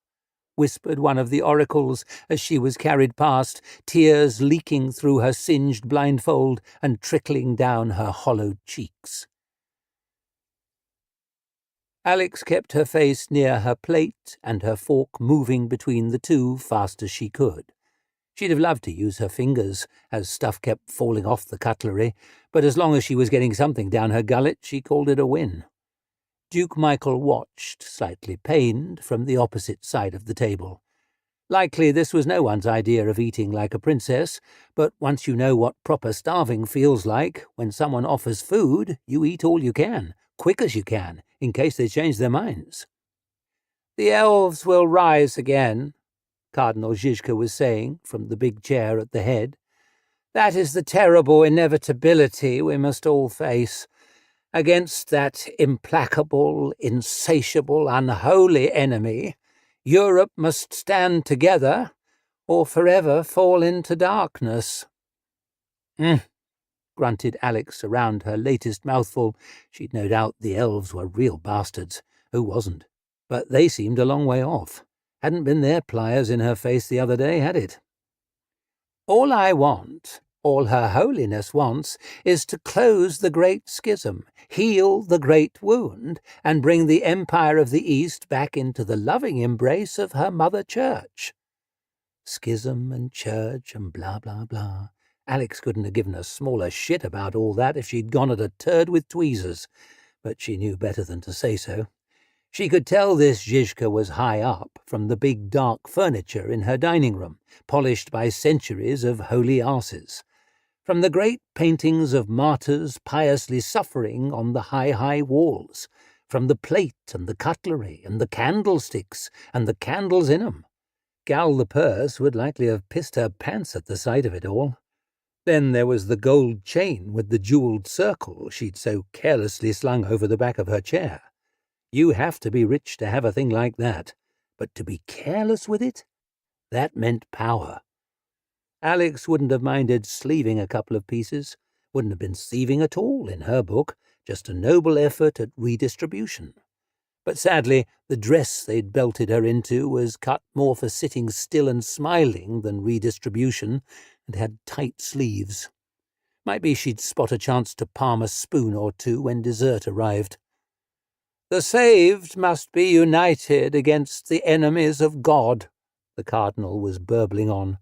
Speaker 1: whispered one of the oracles as she was carried past, tears leaking through her singed blindfold and trickling down her hollowed cheeks. Alex kept her face near her plate and her fork moving between the two fast as she could. She'd have loved to use her fingers, as stuff kept falling off the cutlery, but as long as she was getting something down her gullet, she called it a win. Duke Michael watched, slightly pained, from the opposite side of the table. Likely this was no one's idea of eating like a princess, but once you know what proper starving feels like, when someone offers food, you eat all you can, quick as you can, in case they change their minds. The elves will rise again, Cardinal Zizka was saying from the big chair at the head. That is the terrible inevitability we must all face. Against that implacable, insatiable, unholy enemy, Europe must stand together or forever fall into darkness. grunted Alex around her latest mouthful. She'd no doubt the elves were real bastards. Who wasn't? But they seemed a long way off. Hadn't been their pliers in her face the other day, had it? All I want, all Her Holiness wants, is to close the great schism, heal the great wound, and bring the Empire of the East back into the loving embrace of her Mother Church. Schism and church and blah, blah, blah. Alex couldn't have given a smaller shit about all that if she'd gone at a turd with tweezers, but she knew better than to say so. She could tell this Zhizhka was high up from the big dark furniture in her dining room, polished by centuries of holy arses, from the great paintings of martyrs piously suffering on the high walls, from the plate and the cutlery and the candlesticks and the candles in 'em. Gal the purse would likely have pissed her pants at the sight of it all. Then there was the gold chain with the jewelled circle she'd so carelessly slung over the back of her chair. You have to be rich to have a thing like that, but to be careless with it? That meant power. Alex wouldn't have minded sleeving a couple of pieces, wouldn't have been thieving at all in her book, just a noble effort at redistribution. But sadly, the dress they'd belted her into was cut more for sitting still and smiling than redistribution, and had tight sleeves. Might be she'd spot a chance to palm a spoon or two when dessert arrived. The saved must be united against the enemies of God, the Cardinal was burbling on.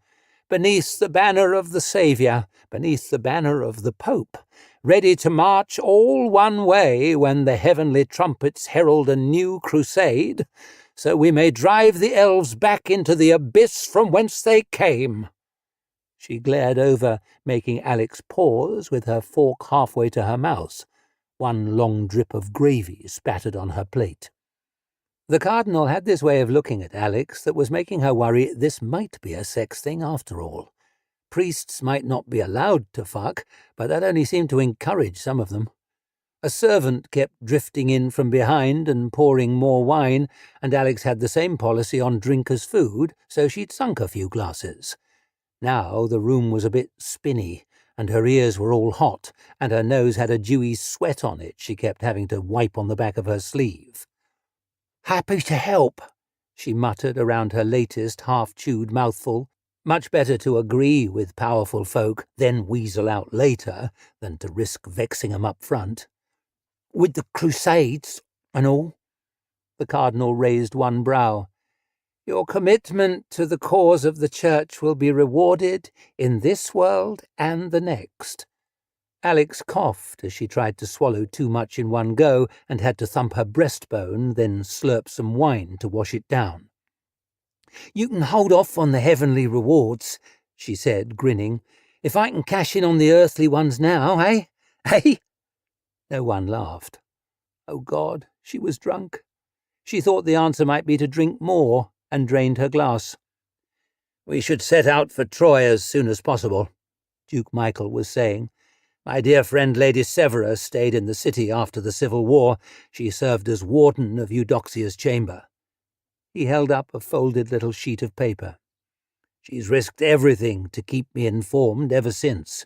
Speaker 1: Beneath the banner of the Saviour, beneath the banner of the Pope, ready to march all one way when the heavenly trumpets herald a new crusade, so we may drive the elves back into the abyss from whence they came. She glared over, making Alex pause with her fork halfway to her mouth, one long drip of gravy spattered on her plate. The Cardinal had this way of looking at Alex that was making her worry this might be a sex thing after all. Priests might not be allowed to fuck, but that only seemed to encourage some of them. A servant kept drifting in from behind and pouring more wine, and Alex had the same policy on drinkers' food, so she'd sunk a few glasses. Now the room was a bit spinny, and her ears were all hot, and her nose had a dewy sweat on it she kept having to wipe on the back of her sleeve. "Happy to help," she muttered around her latest half-chewed mouthful. Much better to agree with powerful folk, then weasel out later, than to risk vexing 'em up front. "With the Crusades and all." The Cardinal raised one brow. "Your commitment to the cause of the Church will be rewarded in this world and the next." Alex coughed as she tried to swallow too much in one go and had to thump her breastbone, then slurp some wine to wash it down. "You can hold off on the heavenly rewards," she said, grinning. "If I can cash in on the earthly ones now, eh? Eh?" No one laughed. Oh God, she was drunk. She thought the answer might be to drink more, and drained her glass. "We should set out for Troy as soon as possible," Duke Michael was saying. "My dear friend Lady Severa stayed in the city after the Civil War. She served as warden of Eudoxia's chamber." He held up a folded little sheet of paper. "She's risked everything to keep me informed ever since."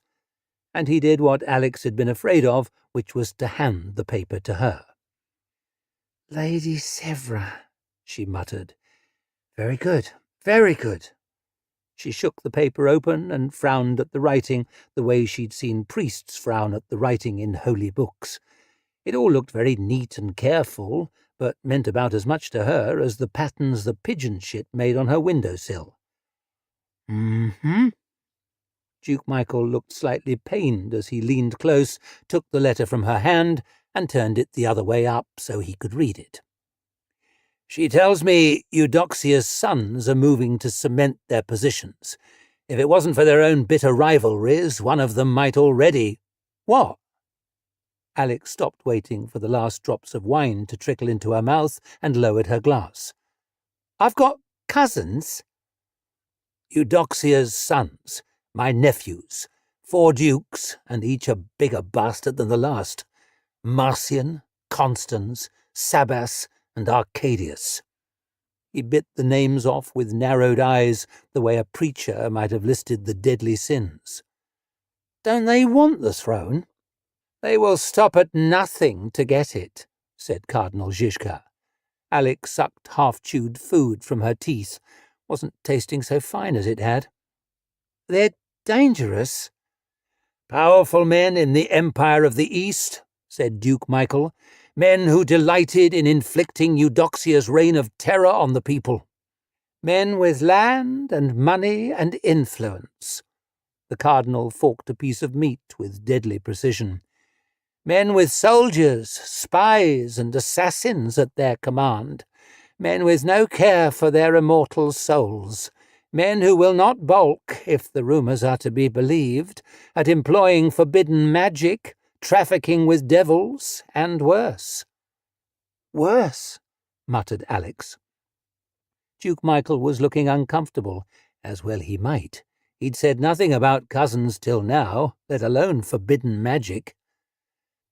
Speaker 1: And he did what Alex had been afraid of, which was to hand the paper to her. "Lady Severa," she muttered. "Very good, very good." She shook the paper open and frowned at the writing the way she'd seen priests frown at the writing in holy books. It all looked very neat and careful, but meant about as much to her as the patterns the pigeon shit made on her windowsill. "Mm-hmm." Duke Michael looked slightly pained as he leaned close, took the letter from her hand, and turned it the other way up so he could read it. "She tells me Eudoxia's sons are moving to cement their positions. If it wasn't for their own bitter rivalries, one of them might already—" "What?" Alex stopped waiting for the last drops of wine to trickle into her mouth and lowered her glass. "I've got cousins?" "Eudoxia's sons, my nephews, 4 dukes, and each a bigger bastard than the last. Marcian, Constans, Sabas, and Arcadius." He bit the names off with narrowed eyes, the way a preacher might have listed the deadly sins. Don't they want the throne? They will stop at nothing to get it, said Cardinal Zhizka. Alex sucked half-chewed food from her teeth. Wasn't tasting so fine as it had. They're dangerous. Powerful men in the Empire of the East, said Duke Michael, men who delighted in inflicting Eudoxia's reign of terror on the people. Men with land and money and influence. The cardinal forked a piece of meat with deadly precision. Men with soldiers, spies, and assassins at their command. Men with no care for their immortal souls. Men who will not balk, if the rumours are to be believed, at employing forbidden magic, trafficking with devils, and worse. Worse, muttered Alex. Duke Michael was looking uncomfortable, as well he might. He'd said nothing about cousins till now, let alone forbidden magic.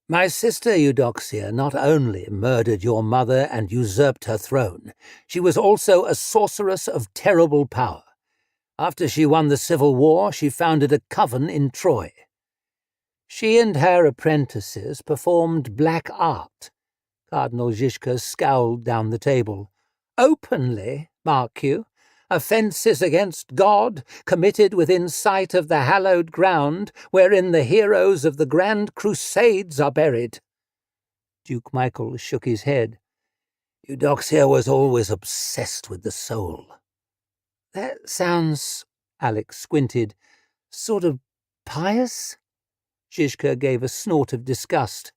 Speaker 1: My sister Eudoxia not only murdered your mother and usurped her throne, she was also a sorceress of terrible power. After she won the civil war, she founded a coven in Troy. She and her apprentices performed black art. Cardinal Zhizka scowled down the table. Openly, mark you, offences against God committed within sight of the hallowed ground wherein the heroes of the Grand Crusades are buried. Duke Michael shook his head. Eudoxia was always obsessed with the soul. That sounds, Alex squinted, sort of pious? Zhizka gave a snort of disgust.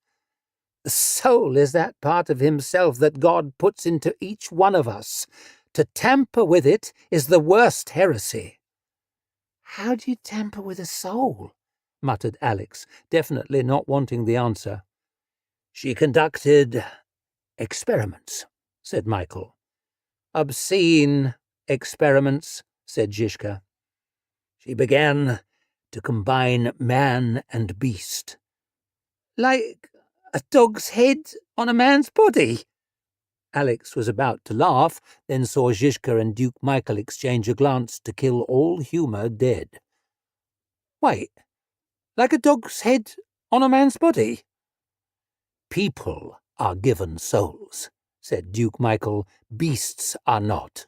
Speaker 1: The soul is that part of himself that God puts into each one of us. To tamper with it is the worst heresy. How do you tamper with a soul? Muttered Alex, definitely not wanting the answer. She conducted experiments, said Michael. Obscene experiments, said Zhizka. She began to combine man and beast. Like a dog's head on a man's body? Alex was about to laugh, then saw Zhizka and Duke Michael exchange a glance to kill all humour dead. Wait, like a dog's head on a man's body? People are given souls, said Duke Michael. Beasts are not.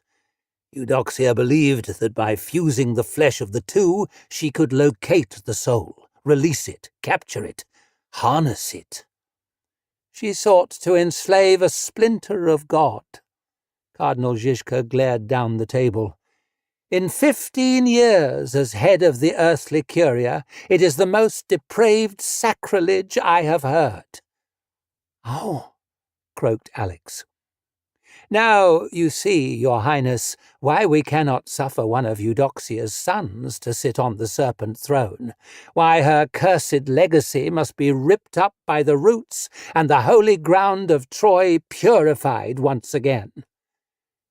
Speaker 1: Eudoxia believed that by fusing the flesh of the two, she could locate the soul, release it, capture it, harness it. She sought to enslave a splinter of God. Cardinal Zhizka glared down the table. In 15 years as head of the earthly curia, it is the most depraved sacrilege I have heard. Oh, croaked Alex. Now you see, your highness, why we cannot suffer one of Eudoxia's sons to sit on the serpent throne, why her cursed legacy must be ripped up by the roots and the holy ground of Troy purified once again.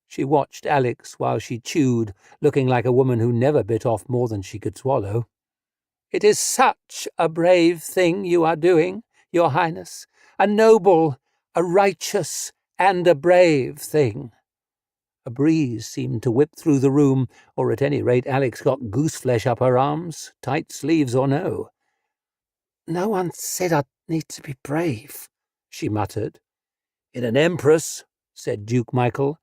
Speaker 1: She watched Alex while she chewed, looking like a woman who never bit off more than she could swallow. It is such a brave thing you are doing, your highness, a noble, a righteous, and a brave thing. A breeze seemed to whip through the room, or at any rate Alex got gooseflesh up her arms, tight sleeves or no. No one said I'd need to be brave, she muttered. In an empress, said Duke Michael,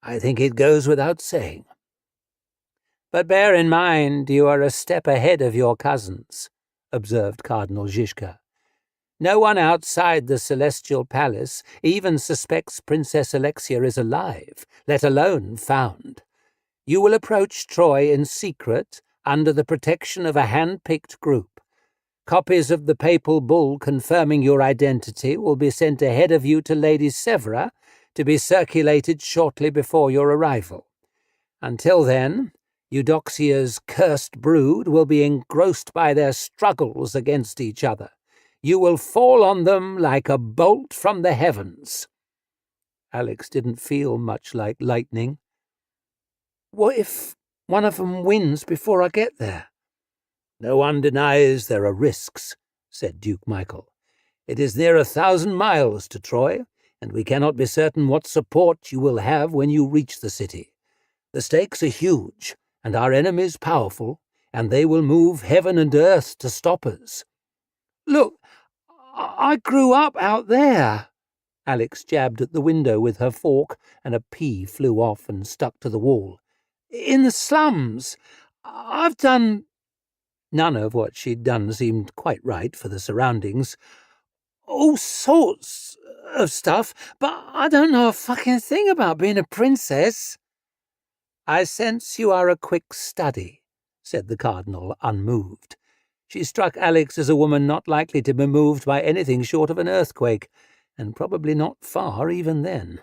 Speaker 1: I think it goes without saying. But bear in mind you are a step ahead of your cousins, observed Cardinal Zhizka. No one outside the Celestial Palace even suspects Princess Alexia is alive, let alone found. You will approach Troy in secret, under the protection of a hand-picked group. Copies of the papal bull confirming your identity will be sent ahead of you to Lady Severa to be circulated shortly before your arrival. Until then, Eudoxia's cursed brood will be engrossed by their struggles against each other. You will fall on them like a bolt from the heavens. Alex didn't feel much like lightning. What if one of them wins before I get there? No one denies there are risks, said Duke Michael. It is near 1,000 miles to Troy, and we cannot be certain what support you will have when you reach the city. The stakes are huge, and our enemies powerful, and they will move heaven and earth to stop us. Look, I grew up out there. Alex jabbed at the window with her fork, and a pea flew off and stuck to the wall. In the slums. I've done... None of what she'd done seemed quite right for the surroundings. All sorts of stuff, but I don't know a fucking thing about being a princess. I sense you are a quick study, said the Cardinal, unmoved. She struck Alex as a woman not likely to be moved by anything short of an earthquake, and probably not far even then.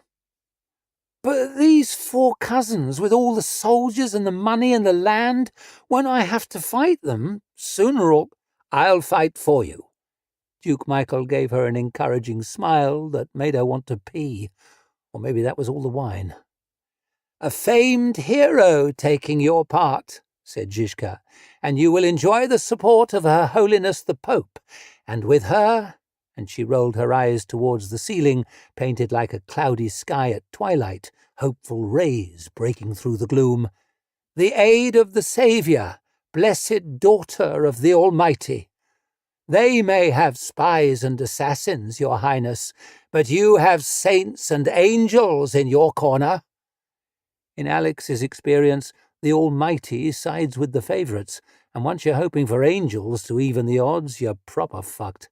Speaker 1: But these 4 cousins, with all the soldiers and the money and the land, won't I have to fight them, sooner or... I'll fight for you. Duke Michael gave her an encouraging smile that made her want to pee, or maybe that was all the wine. A famed hero taking your part, said Zhizka, and you will enjoy the support of Her Holiness the Pope, and with her... And she rolled her eyes towards the ceiling, painted like a cloudy sky at twilight, hopeful rays breaking through the gloom. The aid of the Saviour, blessed daughter of the Almighty. They may have spies and assassins, your Highness, but you have saints and angels in your corner. In Alex's experience, the Almighty sides with the favourites, and once you're hoping for angels to even the odds, you're proper fucked.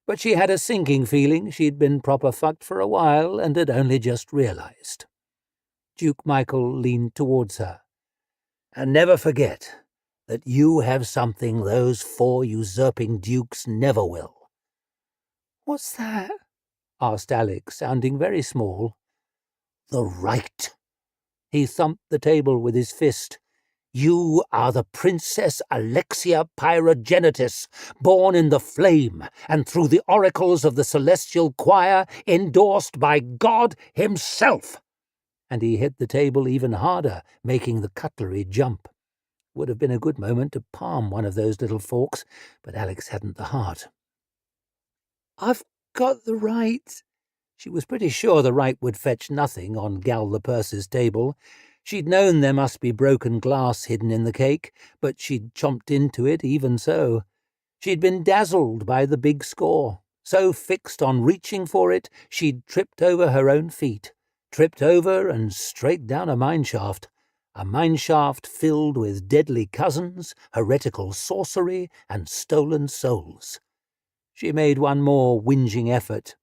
Speaker 1: But she had a sinking feeling she'd been proper fucked for a while and had only just realised. Duke Michael leaned towards her. And never forget that you have something those 4 usurping dukes never will. What's that? Asked Alex, sounding very small. The right. He thumped the table with his fist. You are the Princess Alexia Pyrogenitus, born in the flame, and through the oracles of the celestial choir, endorsed by God himself. And he hit the table even harder, making the cutlery jump. Would have been a good moment to palm one of those little forks, but Alex hadn't the heart. I've got the right. She was pretty sure the right would fetch nothing on Gal the Purse's table. She'd known there must be broken glass hidden in the cake, but she'd chomped into it even so. She'd been dazzled by the big score, so fixed on reaching for it, she'd tripped over her own feet, tripped over and straight down a mineshaft filled with deadly cousins, heretical sorcery, and stolen souls. She made one more whinging effort.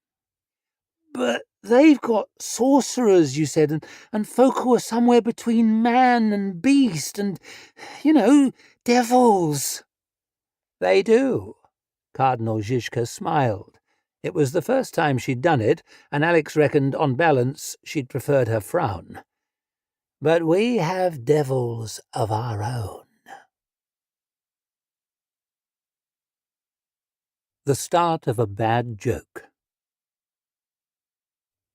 Speaker 1: But they've got sorcerers, you said, and folk who are somewhere between man and beast and, devils. They do. Cardinal Zhizka smiled. It was the first time she'd done it, and Alex reckoned, on balance, she'd preferred her frown. But we have devils of our own. The start of a bad joke.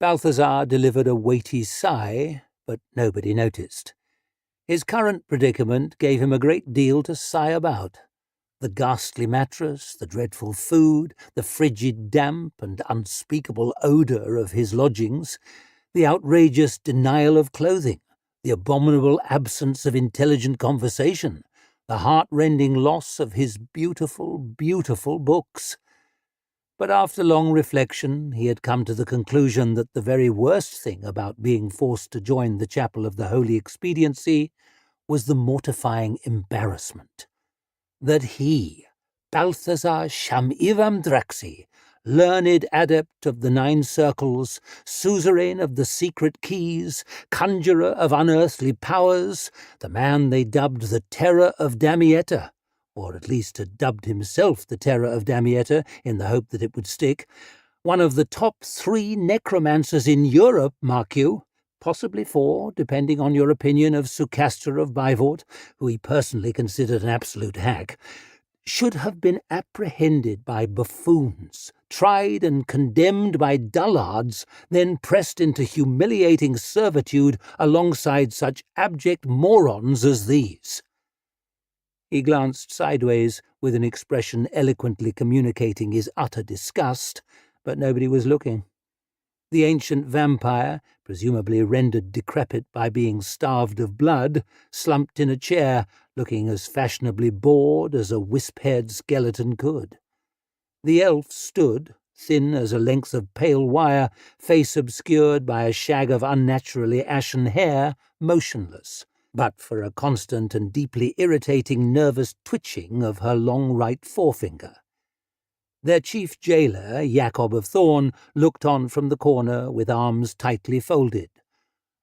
Speaker 1: Balthazar delivered a weighty sigh, but nobody noticed. His current predicament gave him a great deal to sigh about. The ghastly mattress, the dreadful food, the frigid damp and unspeakable odour of his lodgings, the outrageous denial of clothing, the abominable absence of intelligent conversation, the heart-rending loss of his beautiful, beautiful books. But after long reflection, he had come to the conclusion that the very worst thing about being forced to join the Chapel of the Holy Expediency was the mortifying embarrassment. That he, Balthazar Shamiram Draxi, learned adept of the 9 circles, suzerain of the secret keys, conjurer of unearthly powers, the man they dubbed the Terror of Damietta, or at least had dubbed himself the Terror of Damietta in the hope that it would stick, one of the top 3 necromancers in Europe, mark you, possibly 4, depending on your opinion of Sucastor of Bivort, who he personally considered an absolute hack, should have been apprehended by buffoons, tried and condemned by dullards, then pressed into humiliating servitude alongside such abject morons as these. He glanced sideways with an expression eloquently communicating his utter disgust, but nobody was looking. The ancient vampire, presumably rendered decrepit by being starved of blood, slumped in a chair, looking as fashionably bored as a wisp-haired skeleton could. The elf stood, thin as a length of pale wire, face obscured by a shag of unnaturally ashen hair, motionless, but for a constant and deeply irritating nervous twitching of her long right forefinger. Their chief jailer, Jacob of Thorn, looked on from the corner with arms tightly folded.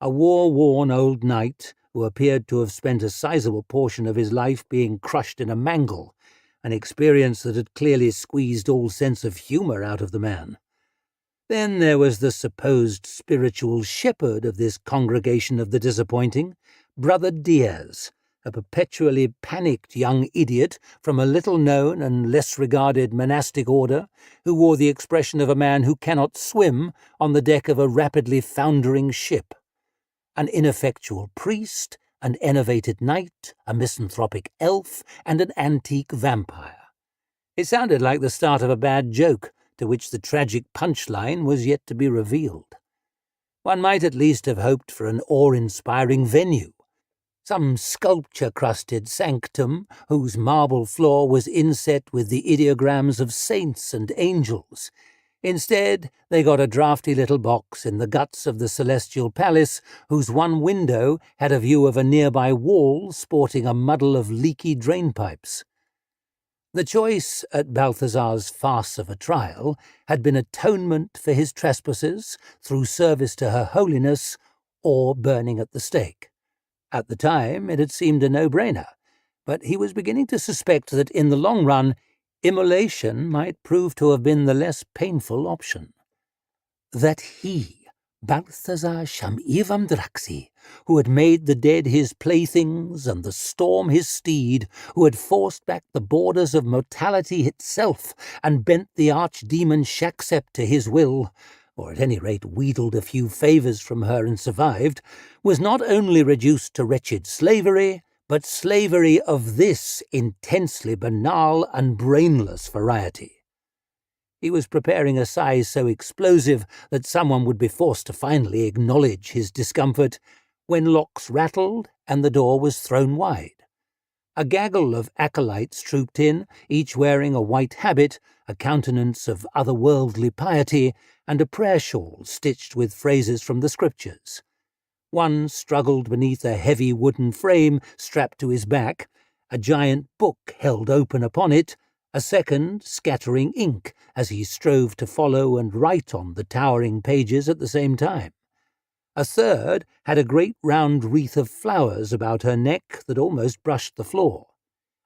Speaker 1: A war-worn old knight who appeared to have spent a sizable portion of his life being crushed in a mangle, an experience that had clearly squeezed all sense of humour out of the man. Then there was the supposed spiritual shepherd of this congregation of the disappointing, Brother Diaz, a perpetually panicked young idiot from a little-known and less-regarded monastic order who wore the expression of a man who cannot swim on the deck of a rapidly foundering ship. An ineffectual priest, an enervated knight, a misanthropic elf, and an antique vampire. It sounded like the start of a bad joke, to which the tragic punchline was yet to be revealed. One might at least have hoped for an awe-inspiring venue, some sculpture-crusted sanctum whose marble floor was inset with the ideograms of saints and angels. Instead, they got a draughty little box in the guts of the celestial palace, whose one window had a view of a nearby wall sporting a muddle of leaky drainpipes. The choice at Balthazar's farce of a trial had been atonement for his trespasses through service to Her Holiness or burning at the stake. At the time, it had seemed a no-brainer, but he was beginning to suspect that in the long run, immolation might prove to have been the less painful option. That he, Balthazar Shamivam Draxi, who had made the dead his playthings and the storm his steed, who had forced back the borders of mortality itself and bent the archdemon Shaxep to his will, or at any rate wheedled a few favours from her and survived, was not only reduced to wretched slavery, but slavery of this intensely banal and brainless variety. He was preparing a sigh so explosive that someone would be forced to finally acknowledge his discomfort, when locks rattled and the door was thrown wide. A gaggle of acolytes trooped in, each wearing a white habit, a countenance of otherworldly piety, and a prayer shawl stitched with phrases from the Scriptures. One struggled beneath a heavy wooden frame strapped to his back, a giant book held open upon it, a second scattering ink as he strove to follow and write on the towering pages at the same time. A third had a great round wreath of flowers about her neck that almost brushed the floor.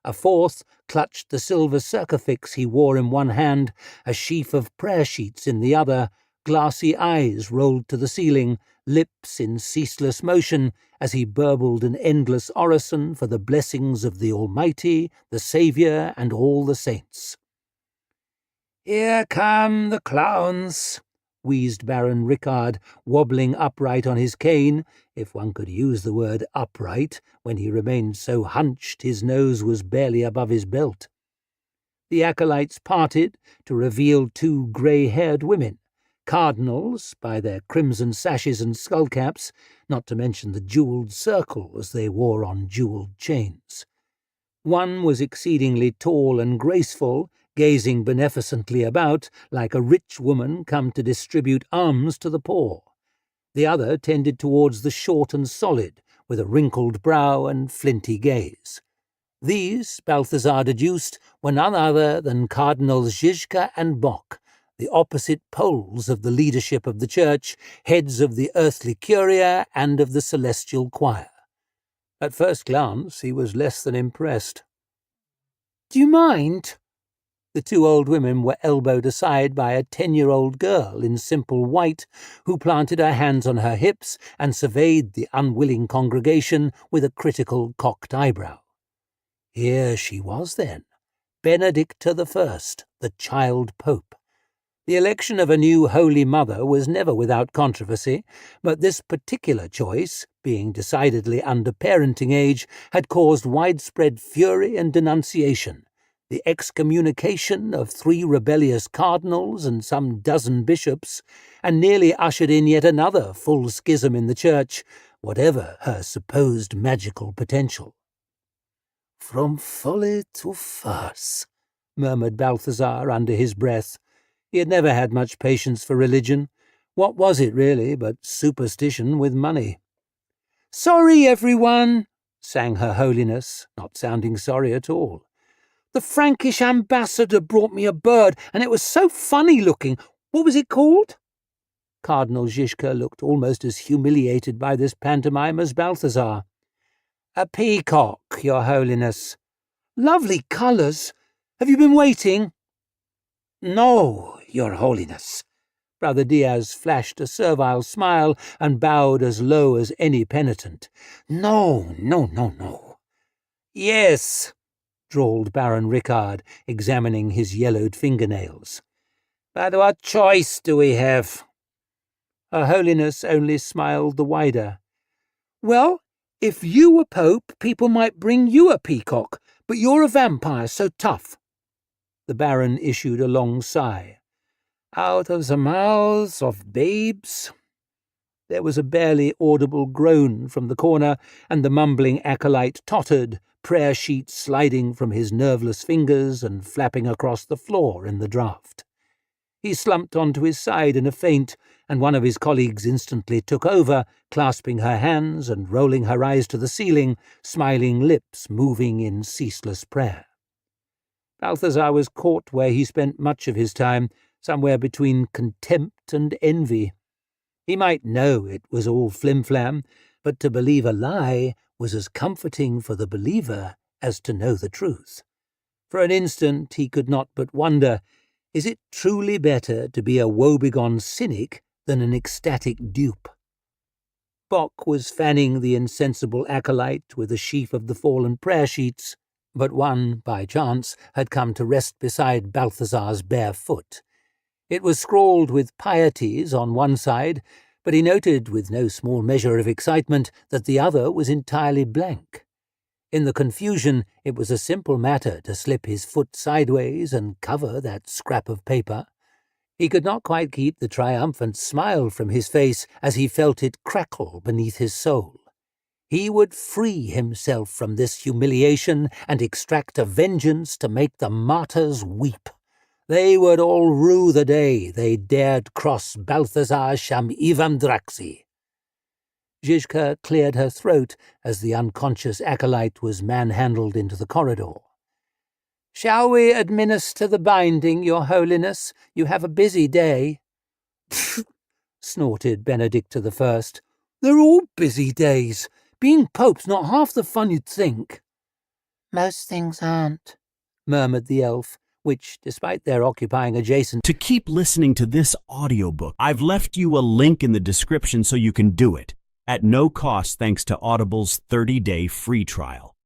Speaker 1: A fourth clutched the silver circumfix he wore in one hand, a sheaf of prayer sheets in the other, glassy eyes rolled to the ceiling, lips in ceaseless motion as he burbled an endless orison for the blessings of the Almighty, the Saviour, and all the saints. "Here come the clowns," wheezed Baron Rickard, wobbling upright on his cane, if one could use the word upright when he remained so hunched his nose was barely above his belt. The acolytes parted to reveal two grey-haired women, cardinals by their crimson sashes and skullcaps, not to mention the jewelled circles they wore on jewelled chains. One was exceedingly tall and graceful, gazing beneficently about like a rich woman come to distribute alms to the poor. The other tended towards the short and solid, with a wrinkled brow and flinty gaze. These, Balthazar deduced, were none other than Cardinals Zizka and Bock, the opposite poles of the leadership of the Church, heads of the earthly curia and of the celestial choir. At first glance he was less than impressed. "Do you mind?" The two old women were elbowed aside by a 10-year-old girl in simple white, who planted her hands on her hips and surveyed the unwilling congregation with a critical cocked eyebrow. Here she was, then, Benedicta I, the child pope. The election of a new Holy Mother was never without controversy, but this particular choice, being decidedly under parenting age, had caused widespread fury and denunciation. The excommunication of 3 rebellious cardinals and some dozen bishops, and nearly ushered in yet another full schism in the Church, whatever her supposed magical potential. From folly to farce, murmured Balthazar under his breath. He had never had much patience for religion. What was it, really, but superstition with money? "Sorry, everyone," sang Her Holiness, not sounding sorry at all. "The Frankish ambassador brought me a bird, and it was so funny-looking. What was it called?" Cardinal Zizka looked almost as humiliated by this pantomime as Balthazar. "A peacock, Your Holiness." "Lovely colours. Have you been waiting?" "No, Your Holiness." Brother Diaz flashed a servile smile and bowed as low as any penitent. "No. "Yes," drawled Baron Rickard, examining his yellowed fingernails. "But what choice do we have?" Her Holiness only smiled the wider. "Well, if you were Pope, people might bring you a peacock, but you're a vampire, so tough." The Baron issued a long sigh. "Out of the mouths of babes." There was a barely audible groan from the corner, and the mumbling acolyte tottered, prayer sheets sliding from his nerveless fingers and flapping across the floor in the draught. He slumped onto his side in a faint, and one of his colleagues instantly took over, clasping her hands and rolling her eyes to the ceiling, smiling lips moving in ceaseless prayer. Balthazar was caught where he spent much of his time, somewhere between contempt and envy. He might know it was all flim-flam, but to believe a lie was as comforting for the believer as to know the truth. For an instant he could not but wonder, is it truly better to be a woebegone cynic than an ecstatic dupe? Bock was fanning the insensible acolyte with a sheaf of the fallen prayer sheets, but one, by chance, had come to rest beside Balthazar's bare foot. It was scrawled with pieties on one side, but he noted with no small measure of excitement that the other was entirely blank. In the confusion, it was a simple matter to slip his foot sideways and cover that scrap of paper. He could not quite keep the triumphant smile from his face as he felt it crackle beneath his soul. He would free himself from this humiliation and extract a vengeance to make the martyrs weep. They would all rue the day they dared cross Balthazar Sham Ivan Draxi. Zizka cleared her throat as the unconscious acolyte was manhandled into the corridor. "Shall we administer the binding, Your Holiness? You have a busy day." "Pfft," snorted Benedict I. "They're all busy days. Being Pope's not half the fun you'd think." "Most things aren't," murmured the elf, which, despite their occupying adjacent...
Speaker 2: To keep listening to this audiobook, I've left you a link in the description so you can do it, at no cost thanks to Audible's 30-day free trial.